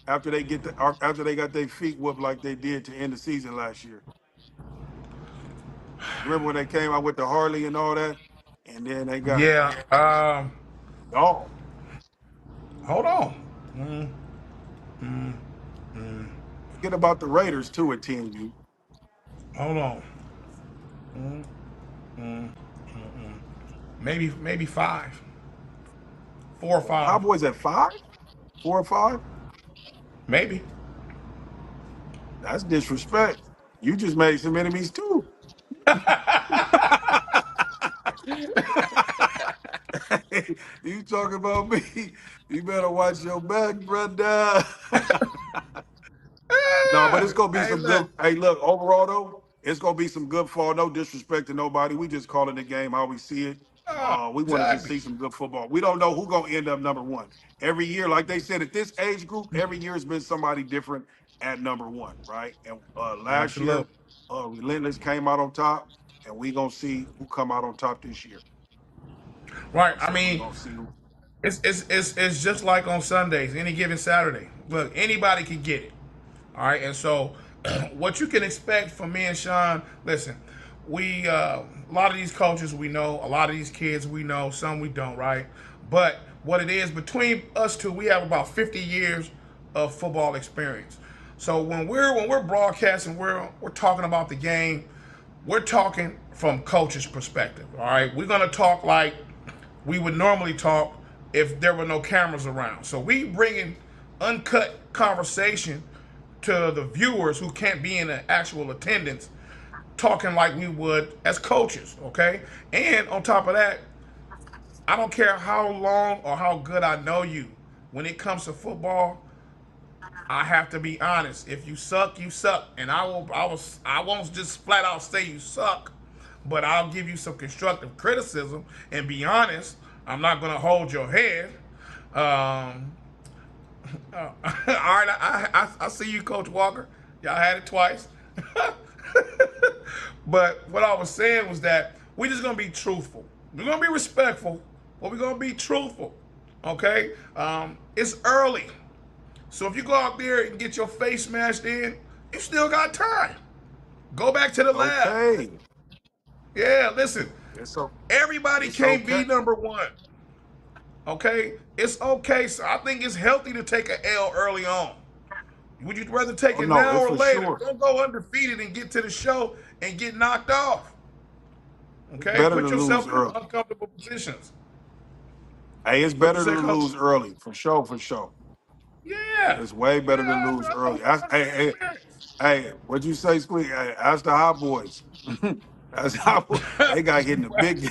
After they got their feet whooped like they did to end the season last year. You remember when they came out with the Harley and all that, and then they got Yeah. oh Hold on. forget about the Raiders too at 10U. Hold on. Maybe five, 4 or 5, Cowboys at 5, 4 or 5. maybe. That's disrespect. You just made some enemies too. You talking about me? You better watch your back, brother. No, but it's gonna be Hey, some look. good. Hey, look, overall though, it's gonna be some good fall. No disrespect to nobody. We just calling the game how we see it. Oh, We want to just exactly. see some good football. We don't know who gonna end up number one. Every year, like they said, at this age group, every year has been somebody different at number one, right? And last year, Absolutely. Relentless came out on top, and we gonna see who come out on top this year. You know what Right. I'm I saying? We mean, gonna see who. it's just like on Sundays, any given Saturday. Look, anybody can get it. All right, and so what you can expect from me and Sean. Listen, we a lot of these coaches we know, a lot of these kids we know, some we don't, right? But what it is between us two, we have about 50 years of football experience. So when we're broadcasting, we're talking about the game. We're talking from coach's perspective. All right, we're gonna talk like we would normally talk if there were no cameras around. So we bringing uncut conversation to the viewers who can't be in the actual attendance, talking like we would as coaches, okay? And on top of that, I don't care how long or how good I know you. When it comes to football, I have to be honest. If you suck, you suck, and I won't just flat out say you suck, but I'll give you some constructive criticism and be honest. I'm not gonna hold your head. Um, all right, I see you, Coach Walker. Y'all had it twice. But what I was saying was that we're just gonna be truthful. We're gonna be respectful, but we're gonna be truthful. Okay? It's early. So if you go out there and get your face smashed in, you still got time. Go back to the lab. Okay, Yeah, listen. it's o- Everybody it's can't be okay. number one. Okay? It's okay. So I think it's healthy to take an L early on. Would you rather take Oh it no, now it's or for later? sure. Don't go undefeated and get to the show and get knocked off. It's Okay? better to Put lose yourself in early. uncomfortable positions. Hey, it's What you better to say, Coach? lose early, for sure, for sure. Yeah. It's way better to Yeah, lose I know early. from personal experience. Hey, what'd you say, Squeak? Hey, ask the Hot Boys. That's how they got hit in the big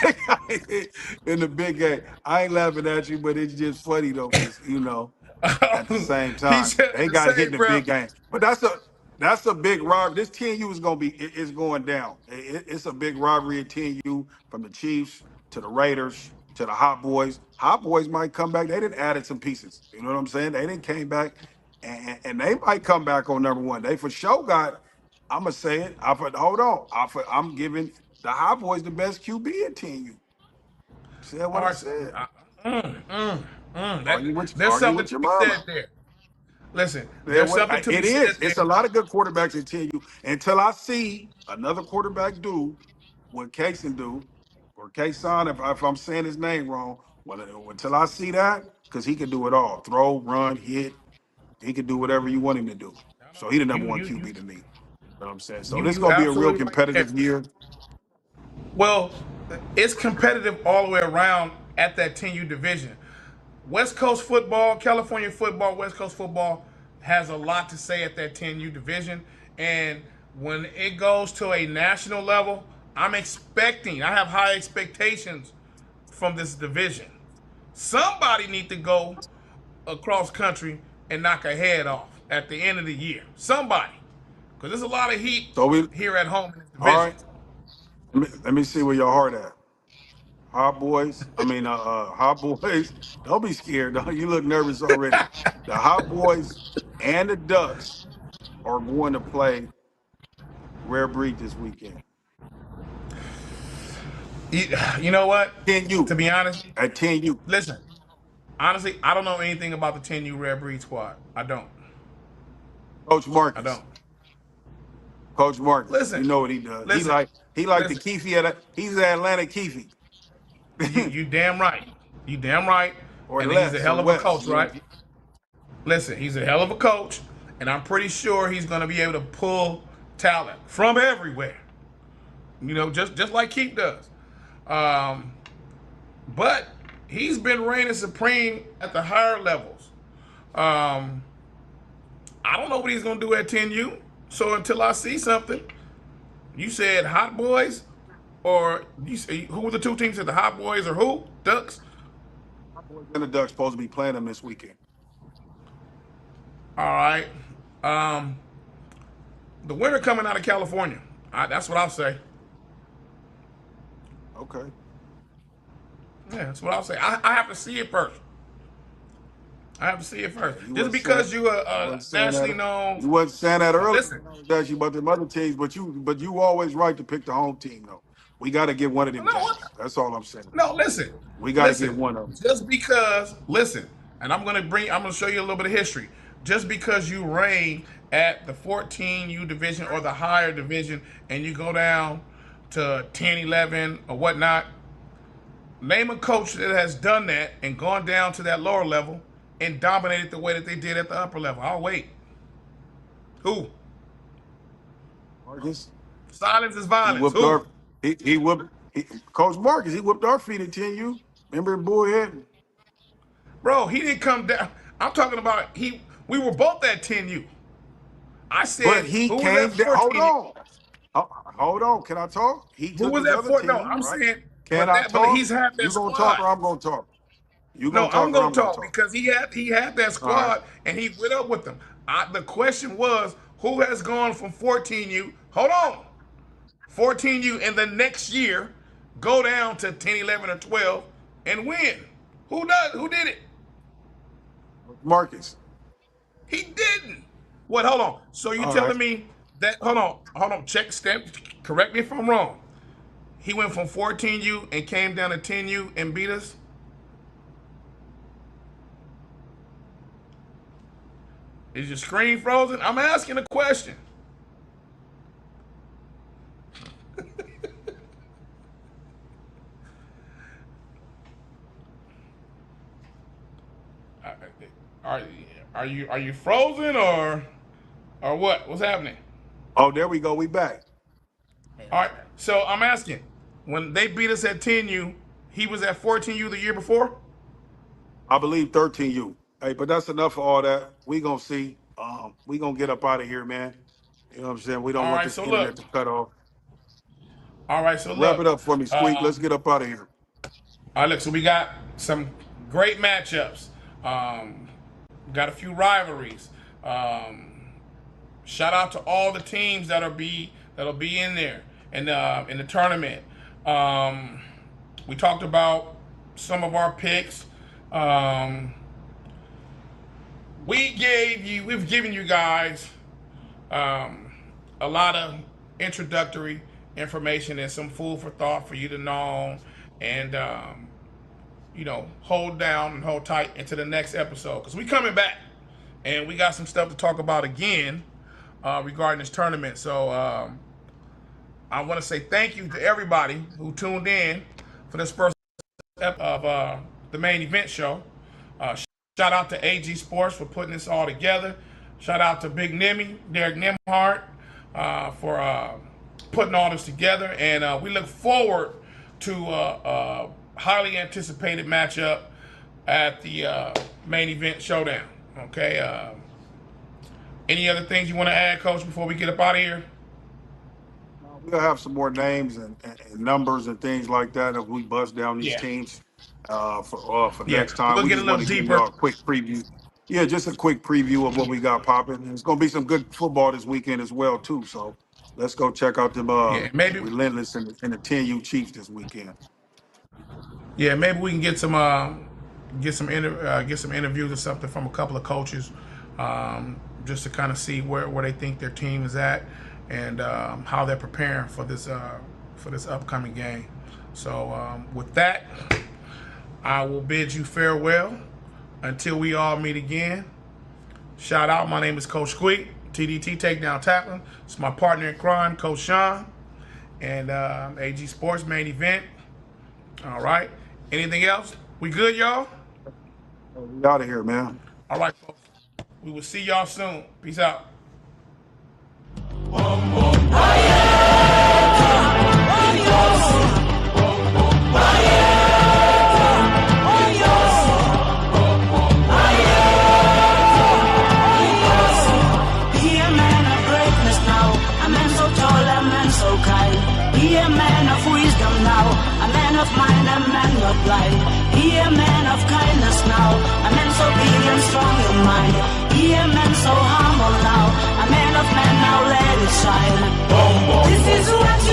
they got hit in the big game. I ain't laughing at you, but it's just funny though, because at the same He time, said they the got hit same in the breath. big game. But that's a big robbery. This 10U is gonna be it's going down. It's a big robbery at 10U from the Chiefs to the Raiders to the Hot Boys. Hot Boys might come back. They didn't added some pieces. You know what I'm saying? They didn't came back, and they might come back on number one. They for sure got. I'm gonna say it. Hold on. I'm giving the Hot Boys the best QB at 10U. Said All what I right. said. That, there's Argue something with to your be mama. said there. Listen, Yeah, there's something to it be said is. It's there. a lot of good quarterbacks at 10U. Until I see another quarterback do what Kaysen do, or Kayson, if I'm saying his name wrong, until I see that, because he can do it all. Throw, run, hit. He can do whatever you want him to do. I So know he the number you one you you QB to me. You know what I'm saying? So you this is you gonna be a real absolutely right there. competitive year. Well, it's competitive all the way around at that 10U division. West Coast football, California football, West Coast football has a lot to say at that 10U division. And when it goes to a national level, I have high expectations from this division. Somebody need to go across country and knock a head off at the end of the year. Somebody. Because there's a lot of heat So we, here at home in this all division. right. Let me see where your heart at. Hot boys. Hot boys. Don't be scared. Though. You look nervous already. The Hot Boys and the Ducks are going to play Rare Breed this weekend. You know what? 10U To be honest, at 10U. listen. Honestly, I don't know anything about the 10U Rare Breed squad. I don't. Coach I Marcus. don't. Coach Marcus. You Listen. know what he does. Listen. He like the Listen. Keefe he's the Atlanta Keefe. You damn right. You damn right. Or And he's a less or hell of a West. coach, right? Listen, he's a hell of a coach, and I'm pretty sure he's going to be able to pull talent from everywhere. You know, just like Keith does. But he's been reigning supreme at the higher levels. I don't know what he's going to do at 10U. So until I see something, you said Hot Boys, or you say, who were the two teams? Said the Hot Boys or who? Ducks? And the Ducks supposed to be playing them this weekend. All right. The winner coming out of California. That's what I'll say. Okay. Yeah, that's what I'll say. I have to see it first. I have to see it first. You Just wasn't because saying- you you are wasn't saying nationally that- known. You wasn't saying that earlier. Listen. That's you about the other teams, but you always right to pick the home team though. We got to get one of them No, games. That's all I'm saying. No, listen. We got to Listen. get one of them. Just because, listen, and I'm gonna show you a little bit of history. Just because you reign at the 14U division or the higher division, and you go down to 10, 11 or whatnot, name a coach that has done that and gone down to that lower level and dominated the way that they did at the upper level. I'll wait. Who? Marcus, Silence is he violence. whooped Who? our he whooped Coach Marcus. He whooped our feet at 10U. Remember in Bullhead? Bro, he didn't come down. I'm talking about we were both at 10U. I said, But he who came was at down. 14? Hold on. Can I talk? He Who took was his at other 14? team. No, I'm right? saying, Can but, I that, talk? but he's had that You gonna squad. talk or I'm gonna talk? You No, gonna talk I'm or gonna I'm gonna talk talk? because he had that squad and he went up with them. The question was, who has gone from 14U? Hold on, 14U, and the next year go down to 10, 11, or 12 and win? Who does? Who did it? Marcus. He didn't. What? Hold on. So you All telling right. me that? Hold on. Check step. Correct me if I'm wrong. He went from 14U and came down to 10U and beat us. Is your screen frozen? I'm asking a question. Are you frozen or what? What's happening? Oh, there we go. We back. All right. So I'm asking, when they beat us at 10U, he was at 14U the year before? I believe 13U. Hey, but that's enough for all that. We gonna see. We gonna get up out of here, man. You know what I'm saying? We don't All want right, this so internet look. to cut off. All right, so Wrap look. it up for me, Squeak. Let's get up out of here. All right, look, so we got some great matchups. Got a few rivalries. Shout out to all the teams that'll be in there in the tournament. We talked about some of our picks. We've given you guys a lot of introductory information and some food for thought for you to know and hold down and hold tight into the next episode because we coming back and we got some stuff to talk about again regarding this tournament. So I want to say thank you to everybody who tuned in for this first episode of the main event show. Shout out to AG Sports for putting this all together. Shout out to Big Nimmy, Derek Nimhart, for putting all this together. And we look forward to a highly anticipated matchup at the main event showdown. Okay. Any other things you want to add, Coach, before we get up out of here? we'll have some more names and numbers and things like that as we bust down these Yeah, teams for yeah. next We're time. gonna We get a just want little to give deeper. y'all a quick preview. Yeah, just a quick preview of what we got popping. And it's gonna be some good football this weekend as well too. So let's go check out them Yeah, maybe. Relentless and the 10U Chiefs this weekend. Yeah, maybe we can get some get some interviews or something from a couple of coaches, just to kind of see where they think their team is at and how they're preparing for this upcoming game. So with that, I will bid you farewell until we all meet again. Shout out, my name is Coach Squeak, TDT Takedown Tackling. It's my partner in crime, Coach Sean, and AG Sports Main Event. All right. Anything else? We good, y'all? We out of here, man. All right, folks. We will see y'all soon. Peace out. Be a man of greatness now, a man so tall, a man so kind. Be a man of wisdom now, a man of mind, a man not blind. Be a man of kindness now, a man so big and strong in mind. Be a man so humble now, a man of man now let it shine. This is what you